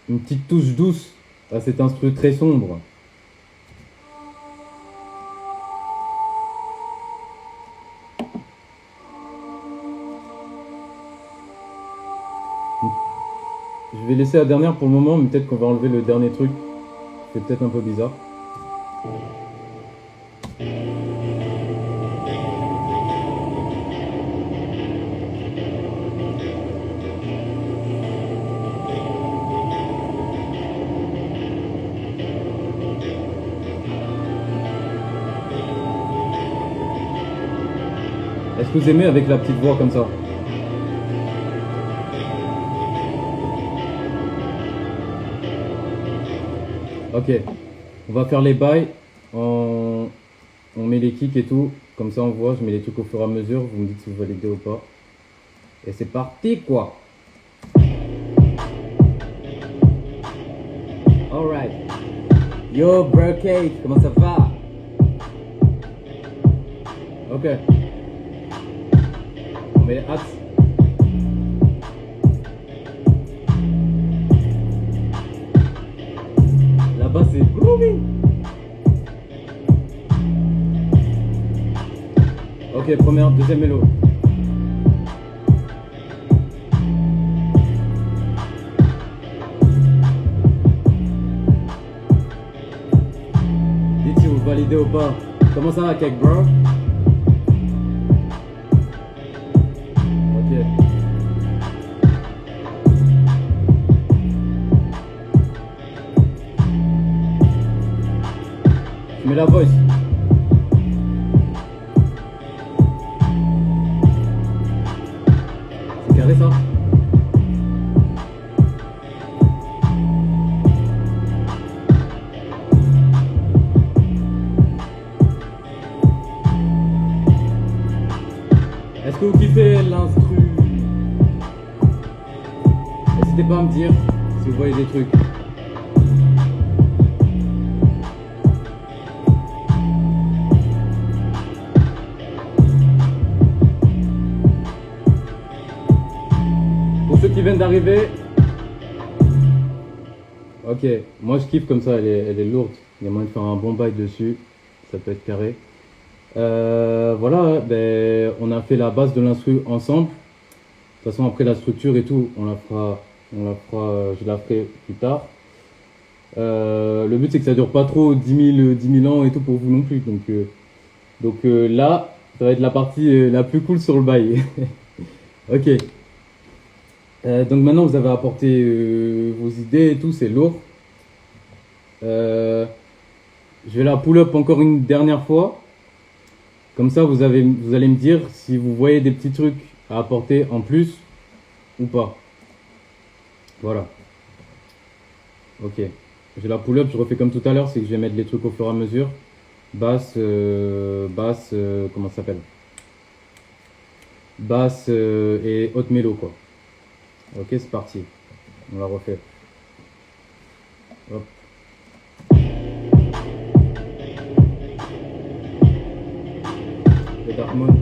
Une petite touche douce à cet instru très sombre. Je vais laisser la dernière pour le moment, mais peut-être qu'on va enlever le dernier truc. C'est peut-être un peu bizarre. Est-ce que vous aimez avec la petite voix comme ça? Ok, on va faire les bails, on met les kicks et tout, comme ça on voit, je mets les trucs au fur et à mesure, vous me dites si vous validez ou pas. Et c'est parti quoi. Alright. Yo Burkade, comment ça va? Ok. On met les hats. Là-bas c'est groovy. Ok, première, deuxième mélo. Dites si vous validez ou pas. Comment ça va, Cake Bro? Ok. Je mets la voice. C'est carré ça? Est-ce que vous kiffez l'instru? N'hésitez pas à me dire si vous voyez des trucs. Pour ceux qui viennent d'arriver, ok, moi je kiffe comme ça, elle est lourde. Il y a moyen de faire un bon bail dessus, ça peut être carré. Voilà, ben, on a fait la base de l'instru ensemble. De toute façon, après la structure et tout, je la ferai plus tard. Le but c'est que ça dure pas trop 10 000 ans et tout pour vous non plus. Donc là, ça va être la partie la plus cool sur le bail. Ok. Donc maintenant vous avez apporté vos idées et tout, c'est lourd. Je vais la pull up encore une dernière fois. Comme ça vous allez me dire si vous voyez des petits trucs à apporter en plus ou pas. Voilà. Ok. J'ai la pull up, je refais comme tout à l'heure, c'est que je vais mettre les trucs au fur et à mesure. Basse, comment ça s'appelle? Basse et haute mélo quoi. Ok, c'est parti. On la refait. Hop. Le Dark Mode.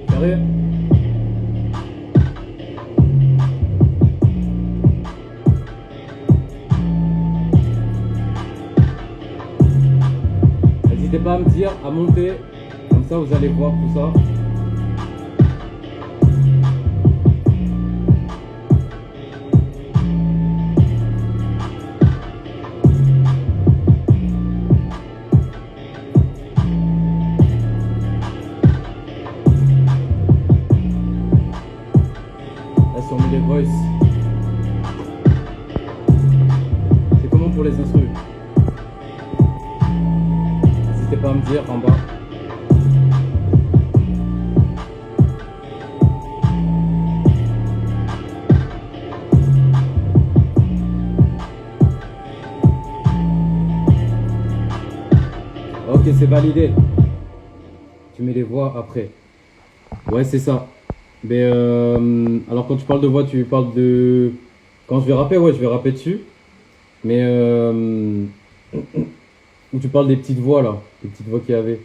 Carré. N'hésitez pas à me dire, à monter, comme ça vous allez voir tout ça. Là si on met les voices, c'est comment pour les instruments? N'hésitez pas à me dire en bas. Ok, c'est validé. Tu mets les voix après. Ouais, c'est ça. Mais alors quand tu parles de voix, tu parles de... Quand je vais rapper, ouais, je vais rapper dessus. Mais où tu parles des petites voix là, des petites voix qu'il y avait.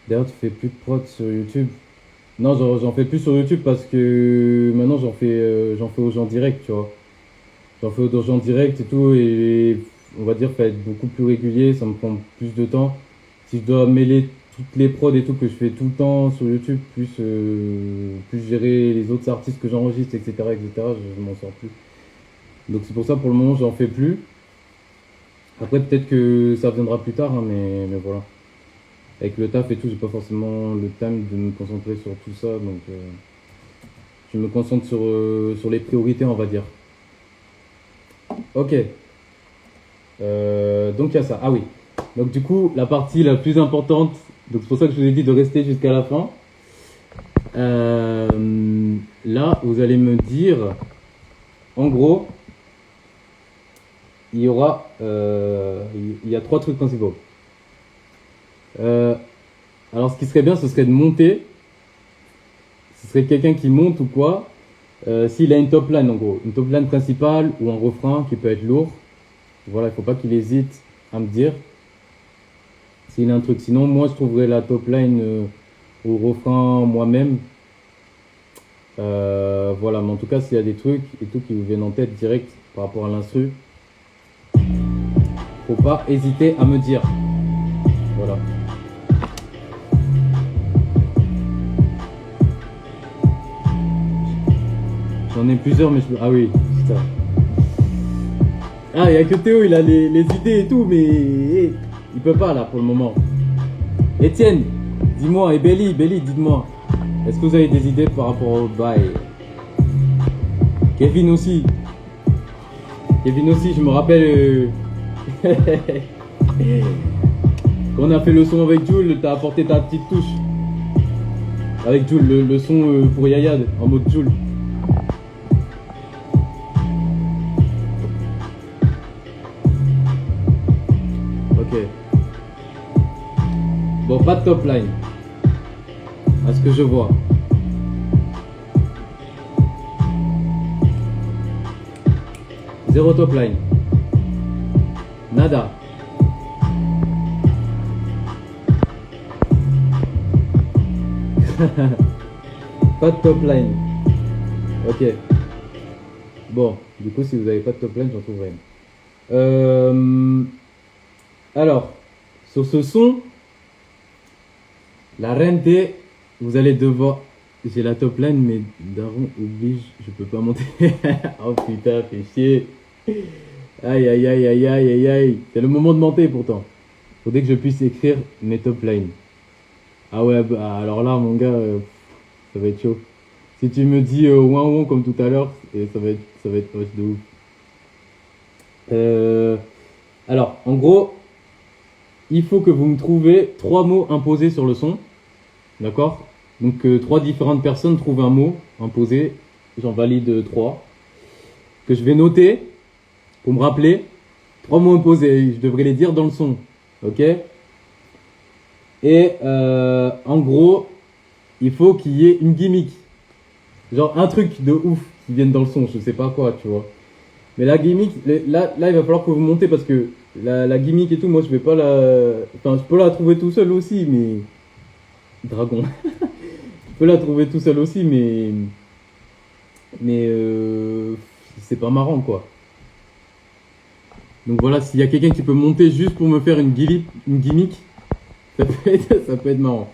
D'ailleurs, tu fais plus de prod sur YouTube. Non, j'en fais plus sur YouTube parce que maintenant j'en fais aux gens direct, tu vois. J'en fais aux gens direct et tout, et on va dire, faut être beaucoup plus régulier, ça me prend plus de temps. Si je dois mêler toutes les prods et tout que je fais tout le temps sur YouTube, plus gérer les autres artistes que j'enregistre, etc., je m'en sors plus. Donc c'est pour ça, pour le moment, j'en fais plus. Après, peut-être que ça viendra plus tard, hein, mais voilà. Avec le taf et tout, j'ai pas forcément le time de me concentrer sur tout ça, donc je me concentre sur les priorités, on va dire. Ok. Donc il y a ça. Ah oui. Donc du coup, la partie la plus importante, donc c'est pour ça que je vous ai dit de rester jusqu'à la fin. Là, vous allez me dire, en gros, il y aura, il y a 3 trucs principaux. Alors ce qui serait bien, ce serait de monter. Ce serait quelqu'un qui monte ou quoi. S'il a une top line, en gros, une top line principale ou un refrain qui peut être lourd. Voilà, il faut pas qu'il hésite à me dire s'il a un truc. Sinon, moi, je trouverais la top line au refrain moi-même. Voilà, mais en tout cas, s'il y a des trucs et tout qui vous viennent en tête direct par rapport à l'instru, faut pas hésiter à me dire. Voilà. J'en ai plusieurs, mais ah oui, putain. Ah, il n'y a que Théo, il a les idées et tout, mais il peut pas là pour le moment. Etienne, dis-moi, et Belly, dites-moi, est-ce que vous avez des idées par rapport au bail? Kevin aussi, je me rappelle. Quand on a fait le son avec Jules, t'as apporté ta petite touche. Avec Jules, le son pour Yayad, en mode Jules. Ok. Bon, pas de top line. À ce que je vois. Zéro top line. Nada. Pas de top line. Ok. Bon, du coup, si vous n'avez pas de top line, j'en trouve rien. Alors, sur ce son, la rente, vous allez devoir. J'ai la top line, mais Daron oblige, je peux pas monter. Oh putain, fais chier. Aïe aïe aïe aïe aïe aïe aïe. C'est le moment de monter pourtant. Faudrait que je puisse écrire mes top lines. Ah ouais, bah, alors là, mon gars, ça va être chaud. Si tu me dis ouin ouin comme tout à l'heure, ça va être proche de ouf. Alors, en gros, il faut que vous me trouvez 3 mots imposés sur le son. D'accord? Donc, 3 différentes personnes trouvent un mot imposé. J'en valide 3. Que je vais noter pour me rappeler. 3 mots imposés. Je devrais les dire dans le son. Ok? Et en gros, il faut qu'il y ait une gimmick. Genre un truc de ouf qui vienne dans le son. Je sais pas quoi, tu vois. Mais la gimmick, là, il va falloir que vous montez parce que la gimmick et tout, moi je vais pas la. Enfin, je peux la trouver tout seul aussi, mais. Dragon. Je peux la trouver tout seul aussi, mais. Mais. C'est pas marrant quoi. Donc voilà, s'il y a quelqu'un qui peut monter juste pour me faire une gimmick, ça peut être marrant.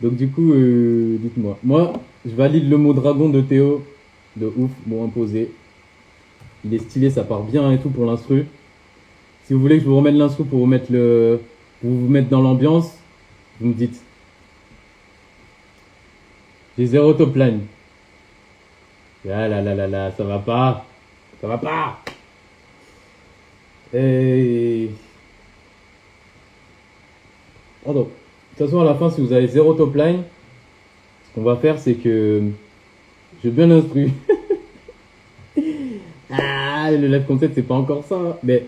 Donc du coup, dites-moi. Moi, je valide le mot dragon de Théo. De ouf, mot imposé. Il est stylé, ça part bien et tout pour l'instru. Si vous voulez que je vous remette l'instru pour vous mettre dans l'ambiance, vous me dites. J'ai zéro top line. Ah là là là là, ça va pas. Ça va pas. Et... Pardon. De toute façon, à la fin, si vous avez zéro top line, ce qu'on va faire, c'est que je bien l'instru. Ah, le live concept, c'est pas encore ça. Mais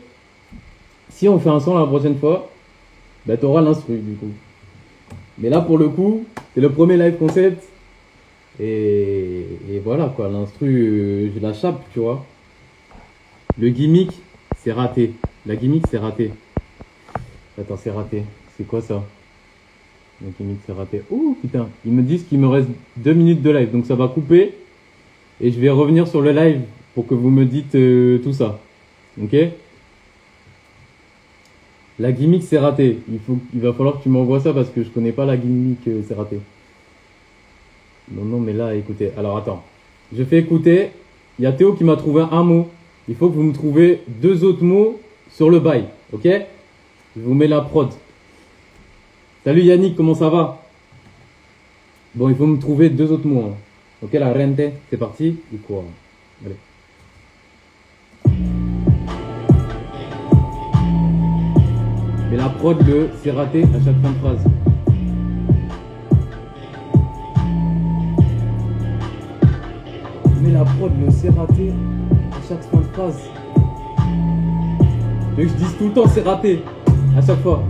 si on fait un son la prochaine fois, bah t'auras l'instru du coup. Mais là, pour le coup, c'est le premier live concept. Et voilà quoi, l'instru, je la chape, tu vois. Le gimmick, c'est raté. La gimmick, c'est raté. Attends, c'est raté. C'est quoi ça? La gimmick, c'est raté. Oh putain, ils me disent qu'il me reste 2 minutes de live. Donc ça va couper. Et je vais revenir sur le live pour que vous me dites tout ça. Ok? La gimmick, c'est raté. Il va falloir que tu m'envoies ça parce que je connais pas la gimmick, c'est raté. Non, non, mais là, écoutez. Alors, attends. Je fais écouter. Il y a Théo qui m'a trouvé un mot. Il faut que vous me trouviez 2 autres mots sur le bail. Ok? Je vous mets la prod. Salut Yannick, comment ça va? Bon, il faut me trouver 2 autres mots. Hein. Ok, la rente, c'est parti. Du coup, allez. Mais la prod, c'est raté à chaque fin de phrase. Mais la prod, c'est raté à chaque fin de phrase. Tu veux que je dise tout le temps c'est raté à chaque fois.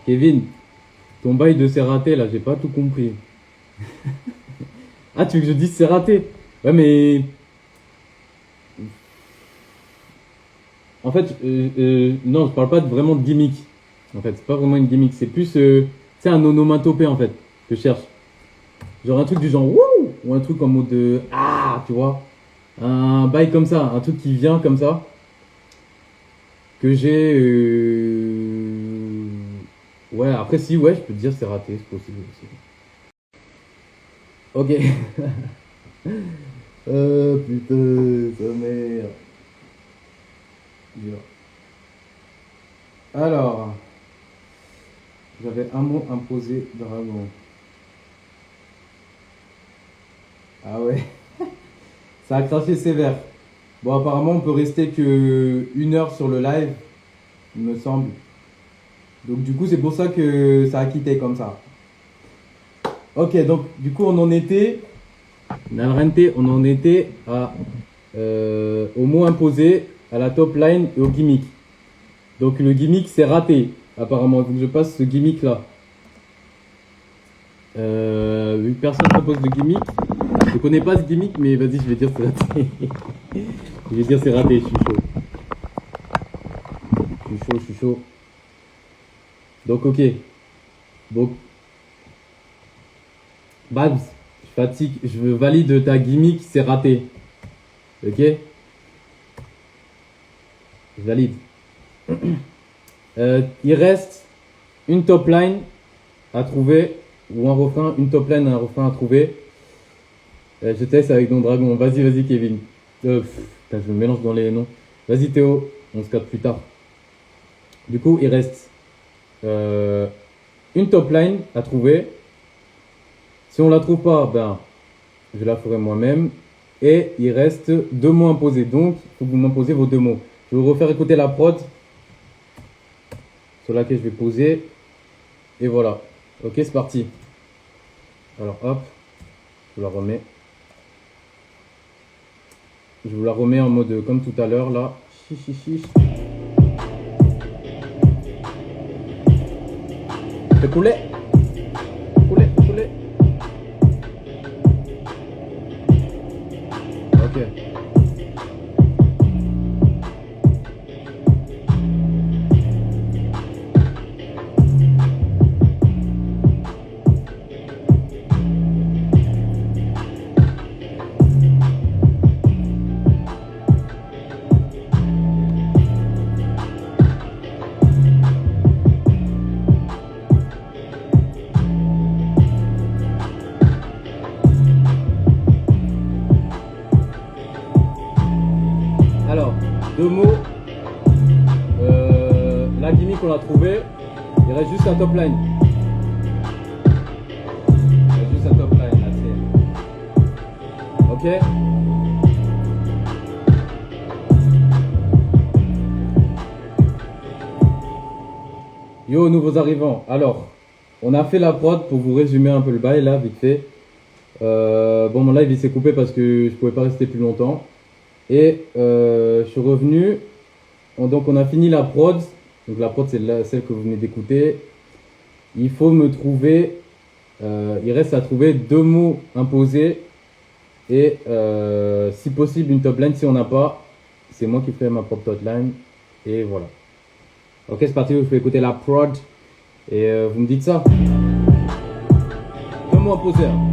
Kevin, ton bail de c'est raté là, j'ai pas tout compris. Ah, tu veux que je dise c'est raté? Ouais, mais. En fait, non, je parle pas vraiment de gimmick. En fait, c'est pas vraiment une gimmick, c'est plus. C'est un onomatopée en fait, que je cherche. Genre un truc du genre wouh! Ou un truc en mode ah, tu vois. Un bail comme ça, un truc qui vient comme ça. Que j'ai. Ouais, après, si, ouais, je peux te dire c'est raté, c'est possible aussi. Ok. Putain, sa mère. Dur. Alors, j'avais un mot imposé dragon. Ah ouais, ça a craché sévère. Bon, apparemment, on peut rester que 1 heure sur le live, il me semble. Donc, du coup, c'est pour ça que ça a quitté comme ça. Ok, donc, du coup, on en était. Nalrente, on en était au mot imposé, à la top line et au gimmick. Donc, le gimmick, c'est raté. Apparemment, il faut que je passe ce gimmick là. Vu que personne ne propose de gimmick, je connais pas ce gimmick, mais vas-y, je vais dire c'est raté. Je vais dire c'est raté, je suis chaud. Je suis chaud. Donc, ok. Donc, Babs, je fatigue, je valide ta gimmick, c'est raté. Ok? Je valide. Il reste une top line à trouver, ou un refrain, une top line et un refrain à trouver. Je teste avec Don Dragon. Vas-y, Kevin. Putain, je me mélange dans les noms. Vas-y, Théo, on se capte plus tard. Du coup, il reste une top line à trouver. Si on la trouve pas, ben, je la ferai moi-même. Et il reste 2 mots imposés. Donc, il faut que vous m'imposez vos 2 mots. Je vais vous refaire écouter la prod sur laquelle je vais poser. Et voilà. Ok, c'est parti. Alors, hop. Je vous la remets. Je vous la remets en mode comme tout à l'heure, là. Chichichi. Fais couler. Couler. Ok. Alors, 2 mots. La gimmick, on l'a trouvé. Il reste juste la top line. Il reste juste la top line, là, c'est. Ok? Yo, nouveaux arrivants. Alors, on a fait la prod pour vous résumer un peu le bail, là, vite fait. Bon, mon live, il s'est coupé parce que je pouvais pas rester plus longtemps. Et je suis revenu. Donc, on a fini la prod. Donc, la prod, c'est celle que vous venez d'écouter. Il faut me trouver. Il reste à trouver 2 mots imposés. Et si possible, une top line. Si on n'a pas, c'est moi qui fais ma propre top line. Et voilà. Ok, c'est parti. Je vais écouter la prod. Et vous me dites ça. 2 mots imposés. Hein.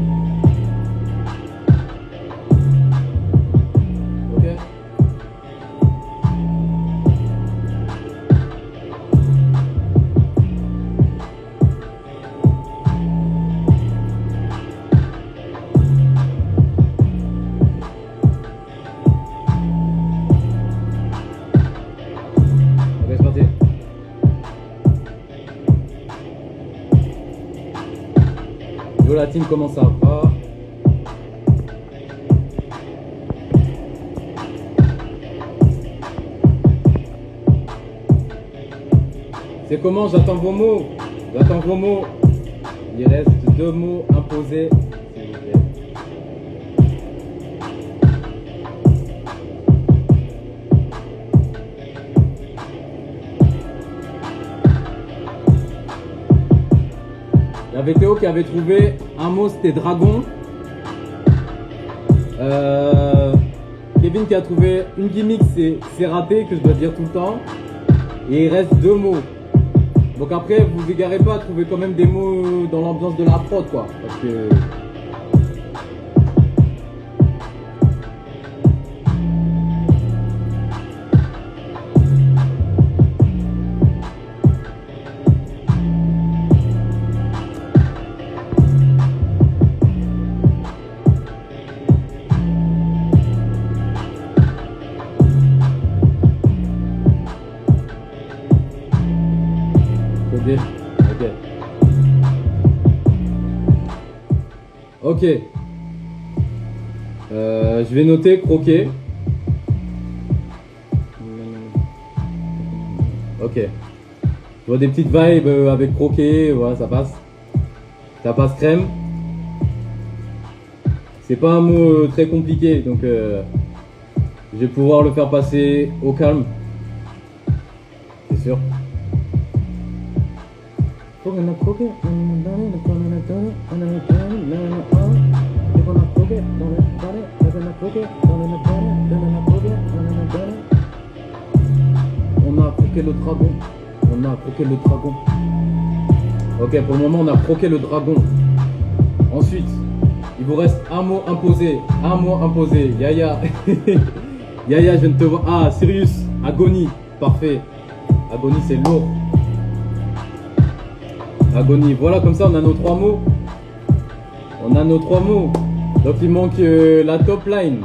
La team, comment ça va? C'est comment? J'attends vos mots. Il reste 2 mots imposés. S'il vous plaît. Il y avait Théo qui avait trouvé un mot, c'était dragon. Kevin qui a trouvé une gimmick, c'est raté, que je dois dire tout le temps. Et il reste 2 mots. Donc après, vous égarez pas à trouver quand même des mots dans l'ambiance de la prod, quoi. Parce que... Ok. Ok. Ok. Je vais noter croquer. Ok. Je vois des petites vibes avec croquer, voilà, ça passe. Ça passe crème. C'est pas un mot très compliqué, donc je vais pouvoir le faire passer au calme, c'est sûr. On a croqué le dragon. On a croqué le dragon. Ok, pour le moment, on a croqué le dragon. Ensuite, il vous reste un mot imposé. Un mot imposé. Yaya. Yaya, je viens de te voir. Ah, Sirius. Agonie. Parfait. Agonie, c'est lourd. Agonie. Voilà, comme ça, on a nos trois mots. On a nos trois mots. Donc, il manque la top line.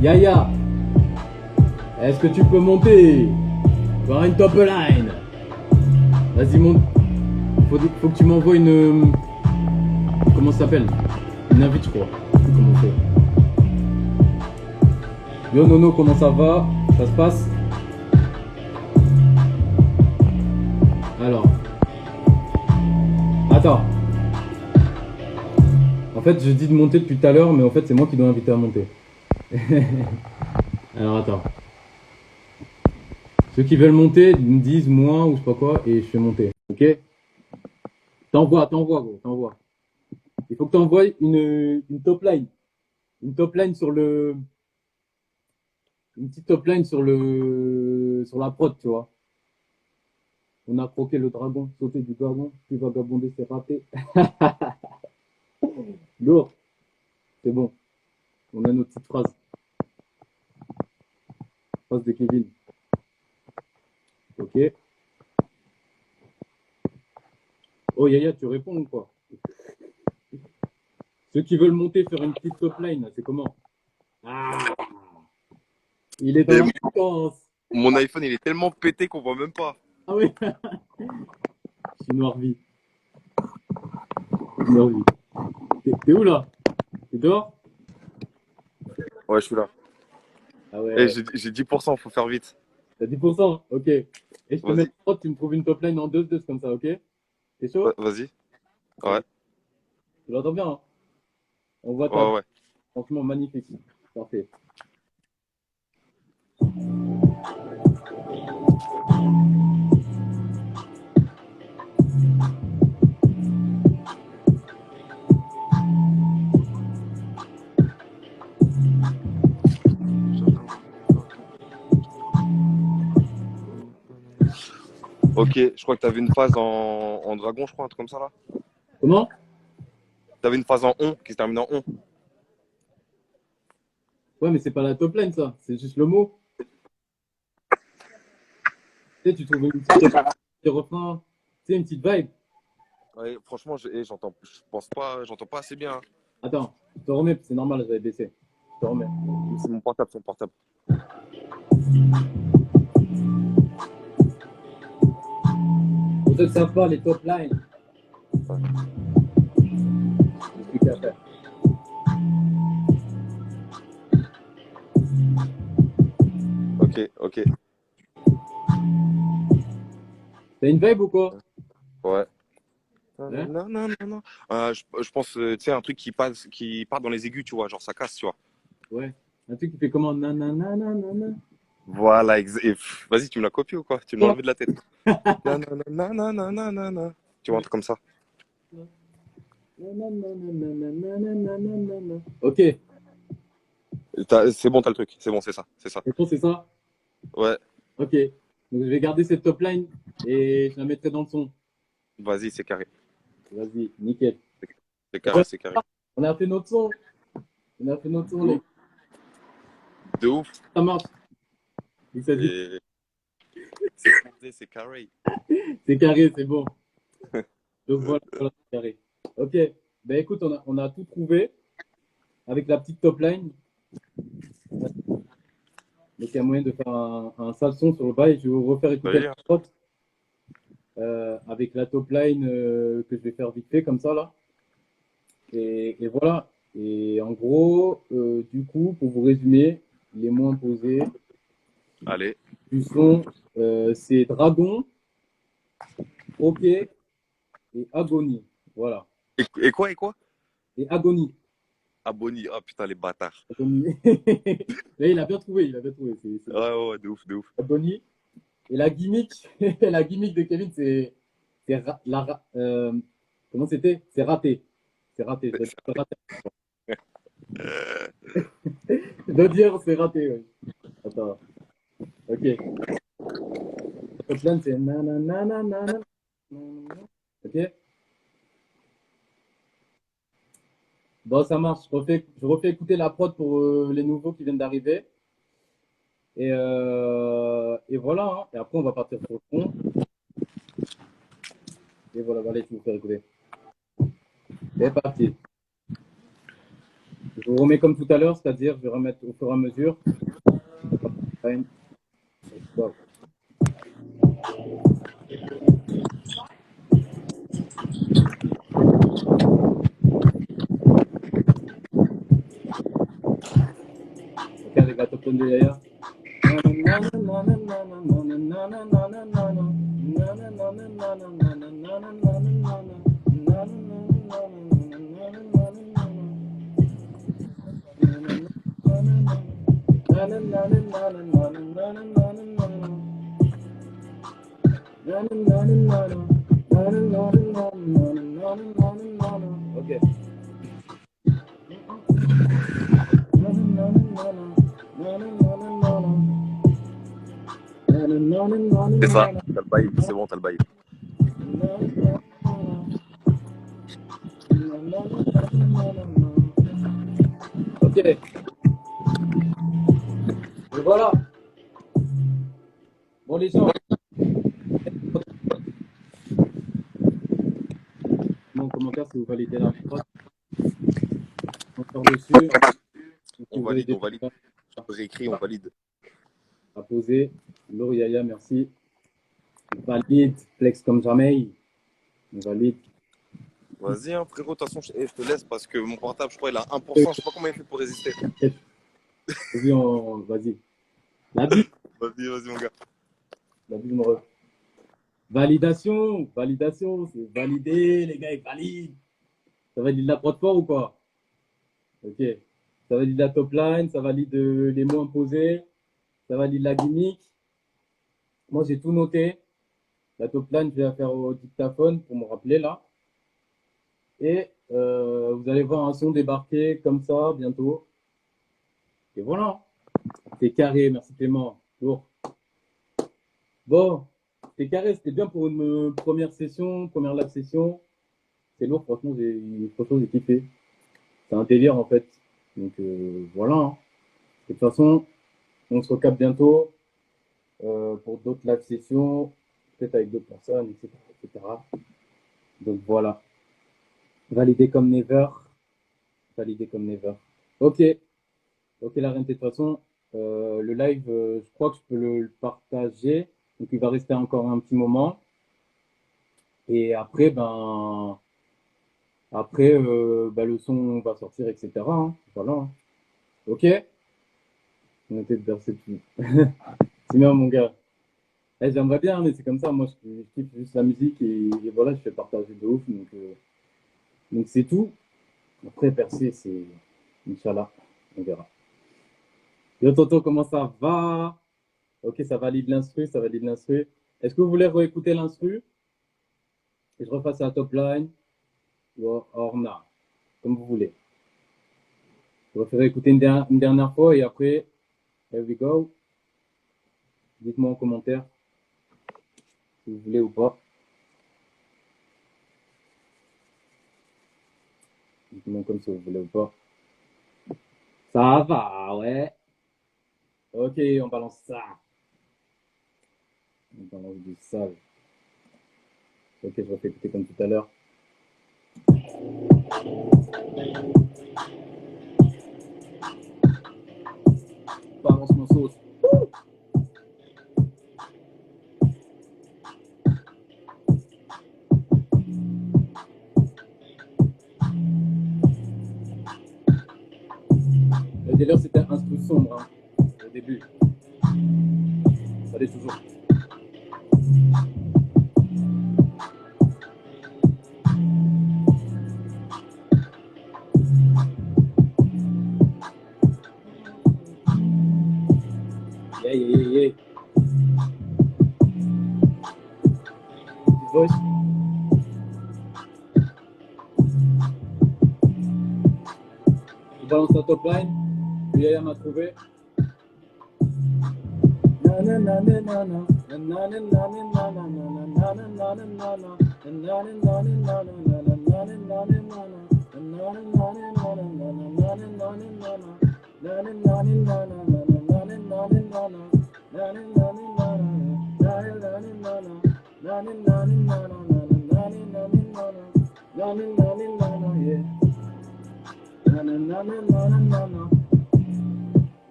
Yaya. Est-ce que tu peux monter vers une top line? Vas-y, monte. Faut que tu m'envoies une. Comment ça s'appelle? Une invite, je crois. Je sais plus comment c'est. Yo Nono, comment ça va? Ça se passe? Alors. Attends. En fait, je dis de monter depuis tout à l'heure, mais en fait, c'est moi qui dois inviter à monter. Alors, attends. Ceux qui veulent monter me disent moi ou je sais pas quoi, et je fais monter. Ok? T'envoies, gros, t'envoies. Il faut que t'envoies une top line. Une top line sur le. Une petite top line sur le. Sur la prod, tu vois. On a croqué le dragon, sauté du dragon, puis vagabonder, c'est raté. Lourd. C'est bon. On a notre petite phrase. Phrase de Kevin. Ok. Oh Yaya, tu réponds ou quoi? Ceux qui veulent monter faire une petite top line, c'est comment? Ah, il est dans Et la séquence. mon iPhone, il est tellement pété qu'on voit même pas. Ah oui. Je suis noir vie. Noir vie. T'es où là? T'es dehors? Ouais, je suis là. Ah Et ouais. j'ai 10%, faut faire vite. T'as 10%? Ok. Et je te mets Vas-y, une prod, tu me trouves une top line en 2-2 comme ça, ok? T'es chaud? vas-y. Ouais, Vas-y. Tu l'entends bien, hein? On voit ta. ouais, ouais. Franchement, magnifique. Parfait. Ok, je crois que t'avais une phase en dragon, je crois, un truc comme ça là. Comment? T'avais une phase en on qui se termine en on. Ouais, mais c'est pas la top line, ça. C'est juste le mot. Tu sais, tu trouves une petite petit refrain, tu sais, une petite vibe. Ouais, franchement, j'entends pas assez bien, hein. Attends, je te remets, c'est normal, j'avais baissé. Je te remets. C'est mon portable, c'est mon portable. Pour ceux qui ne savent pas, les top lines, Ouais. c'est plus qu'à faire. Ok, ok. T'as une vibe ou quoi? Ouais. Hein? Non, non, non, non. Je pense, tu sais, un truc qui part dans les aigus, tu vois, genre ça casse, tu vois. Ouais. Un truc qui fait comment? Nanana, nanana. Voilà, vas-y, tu me l'as copié ou quoi? Tu me l'as enlevé de la tête. Nanana, nanana, nanana. Tu vois, un truc comme ça. Ok, C'est bon, t'as le truc. C'est bon, c'est ça. C'est ça. et toi, c'est ça? Ouais, Ok. Donc, je vais garder cette top line et je la mettrai dans le son. vas-y, c'est carré. Vas-y, nickel. C'est Et carré, voilà, c'est carré. on a fait notre son. On a fait notre son, les gars. De ouf. Ça marche. Il s'est dit, Et c'est carré, c'est carré. c'est carré, c'est bon. Donc, voilà, voilà, c'est carré. Ok. Ben, écoute, on a tout trouvé avec la petite top line. Donc il y a moyen de faire un sale son sur le bail. Je vais vous refaire écouter Vas-y, la hein. prod. avec la top line que je vais faire vite fait comme ça là. Et voilà. Et en gros, du coup, pour vous résumer, les mots imposés Allez. du son, c'est dragon, ok et agonie. Voilà. Et quoi, et quoi? Et agonie. Abonnie. Ah putain, les bâtards. Agonie. Là, il a bien trouvé, il a bien trouvé. C'est Ouais, ouais, ouais, de ouf, de ouf. agonie. Et la gimmick, la gimmick de Kevin, comment c'était? C'est raté. C'est raté. Je dois dire c'est raté. Je dois dire c'est raté, ouais. Attends. Ok. Top line, c'est nanana. Ok. Bon, ça marche. Je refais écouter la prod pour les nouveaux qui viennent d'arriver. Et voilà, hein. Et après, on va partir sur le fond. Et voilà, allez, je vous faire écouter. C'est parti. Je vous remets comme tout à l'heure, c'est-à-dire je vais remettre au fur et à mesure. Wow. Ok, avec la top tone de Yaya. Ok. C'est ça. T'as le bail. C'est bon, t'as le bail. Ok. Et voilà. Bon, les gens, mon commentaire si vous validez la prod. On sort dessus. Si On vous avez valide, des on valide. trucs Réécrit, on valide. à poser, Laure Yaya, merci. Valide, flex comme jamais. On valide. Vas-y, hein, frérot, de toute façon, je te laisse parce que mon portable, je crois, il a 1%. Je sais pas comment il fait pour résister. Vas-y, vas-y. La bise, Vas-y, vas-y, mon gars. la bise, mon ref. Validation, validation, c'est validé, les gars, ils valident. Ça valide la prod fort ou quoi? Ok. Ça valide la top line, ça valide les mots imposés, ça valide la gimmick. Moi, j'ai tout noté. La top line, je vais la faire au dictaphone pour me rappeler là. Et vous allez voir un son débarquer comme ça bientôt. Et voilà. C'est carré, merci Clément. Lourd. Bon, c'est carré, c'était bien pour une première session, première live session. C'est lourd, franchement, j'ai kiffé. C'est un délire en fait. Donc voilà, hein. De toute façon, on se recapte bientôt pour d'autres live sessions, peut-être avec d'autres personnes, etc., etc. Donc voilà. Validé comme never. Validé comme never. Ok. Ok, la reine, de toute façon, le live, je crois que je peux le partager. Donc il va rester encore un petit moment. Et après, le son va sortir, etc., hein. Voilà, hein. Ok? Notez de verser tout. C'est bien, mon gars. Eh, j'aimerais bien, mais c'est comme ça. Moi, je kiffe juste la musique et voilà, je fais partager de ouf. Donc c'est tout. Après, percer, c'est. Inch'Allah, on verra. Yo, Toto, comment ça va? Ok, ça valide l'instru, ça valide l'instru. Est-ce que vous voulez réécouter l'instru? Et je refasse la top line? Ou or non, comme vous voulez. Je referai écouter une dernière fois et après, here we go. Dites-moi en commentaire si vous voulez ou pas. Dites-moi comme si vous voulez ou pas. Ça va, ouais. Ok, on balance ça. On balance du sale. Ok, je refais écouter comme tout à l'heure. Balance mon sauce. Taylor, c'était un instru sombre au début. Ça l'est toujours. Yeah, yeah, yeah, yeah. Petite voice. Je balance la top line. Puis Yaya m'a trouvé.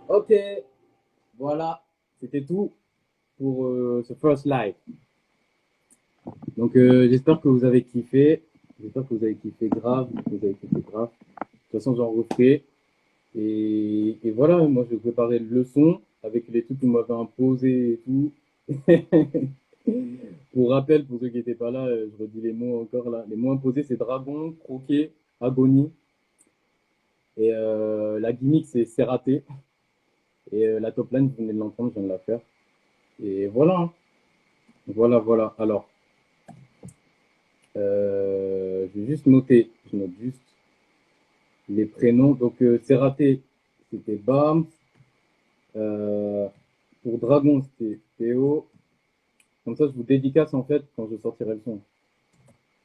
Ok, voilà, c'était tout pour ce first live. Donc j'espère que vous avez kiffé. J'espère que vous avez kiffé grave. Que vous avez kiffé grave. De toute façon, j'en referai. Et voilà, moi je vais préparer le leçon avec les trucs que vous m'avez imposés et tout. Pour rappel, pour ceux qui n'étaient pas là, je redis les mots encore là. Les mots imposés, c'est dragon, croquet, agonie. Et la gimmick, c'est raté. Et la top line, vous venez de l'entendre, je viens de la faire. Et voilà. Hein. Voilà, voilà. Alors, je vais juste noter. Je note juste les prénoms. Donc, c'est raté. C'était Bam. Pour Dragon, c'était Théo. Comme ça, je vous dédicace en fait quand je sortirai le son.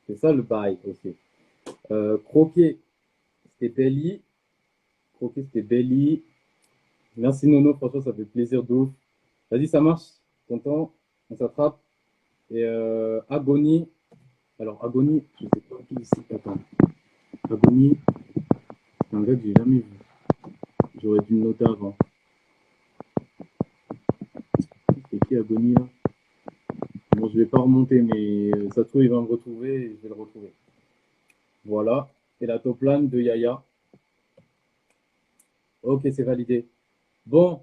C'est ça le bail aussi. Croquet, c'était Belly. Croquet, c'était Belly. Merci Nono, franchement, ça fait plaisir de ouf. Vas-y, ça marche. Content, on s'attrape. Et Agonie. Alors, Agonie, je sais pas qui ici. Attends. Agonie, c'est un gars que j'ai jamais vu. J'aurais dû le noter avant. C'est qui Agonie là? Bon, je vais pas remonter, mais ça se trouve, il va me retrouver et je vais le retrouver. Voilà. Et la top line de Yaya. Ok, c'est validé. Bon,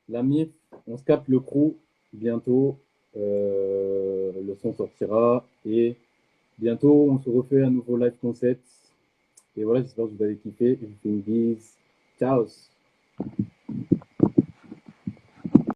la MIF, on se capte le crew bientôt. Le son sortira et bientôt on se refait un nouveau live concept. Et voilà, j'espère que vous avez kiffé. Je vous fais une bise. Ciao.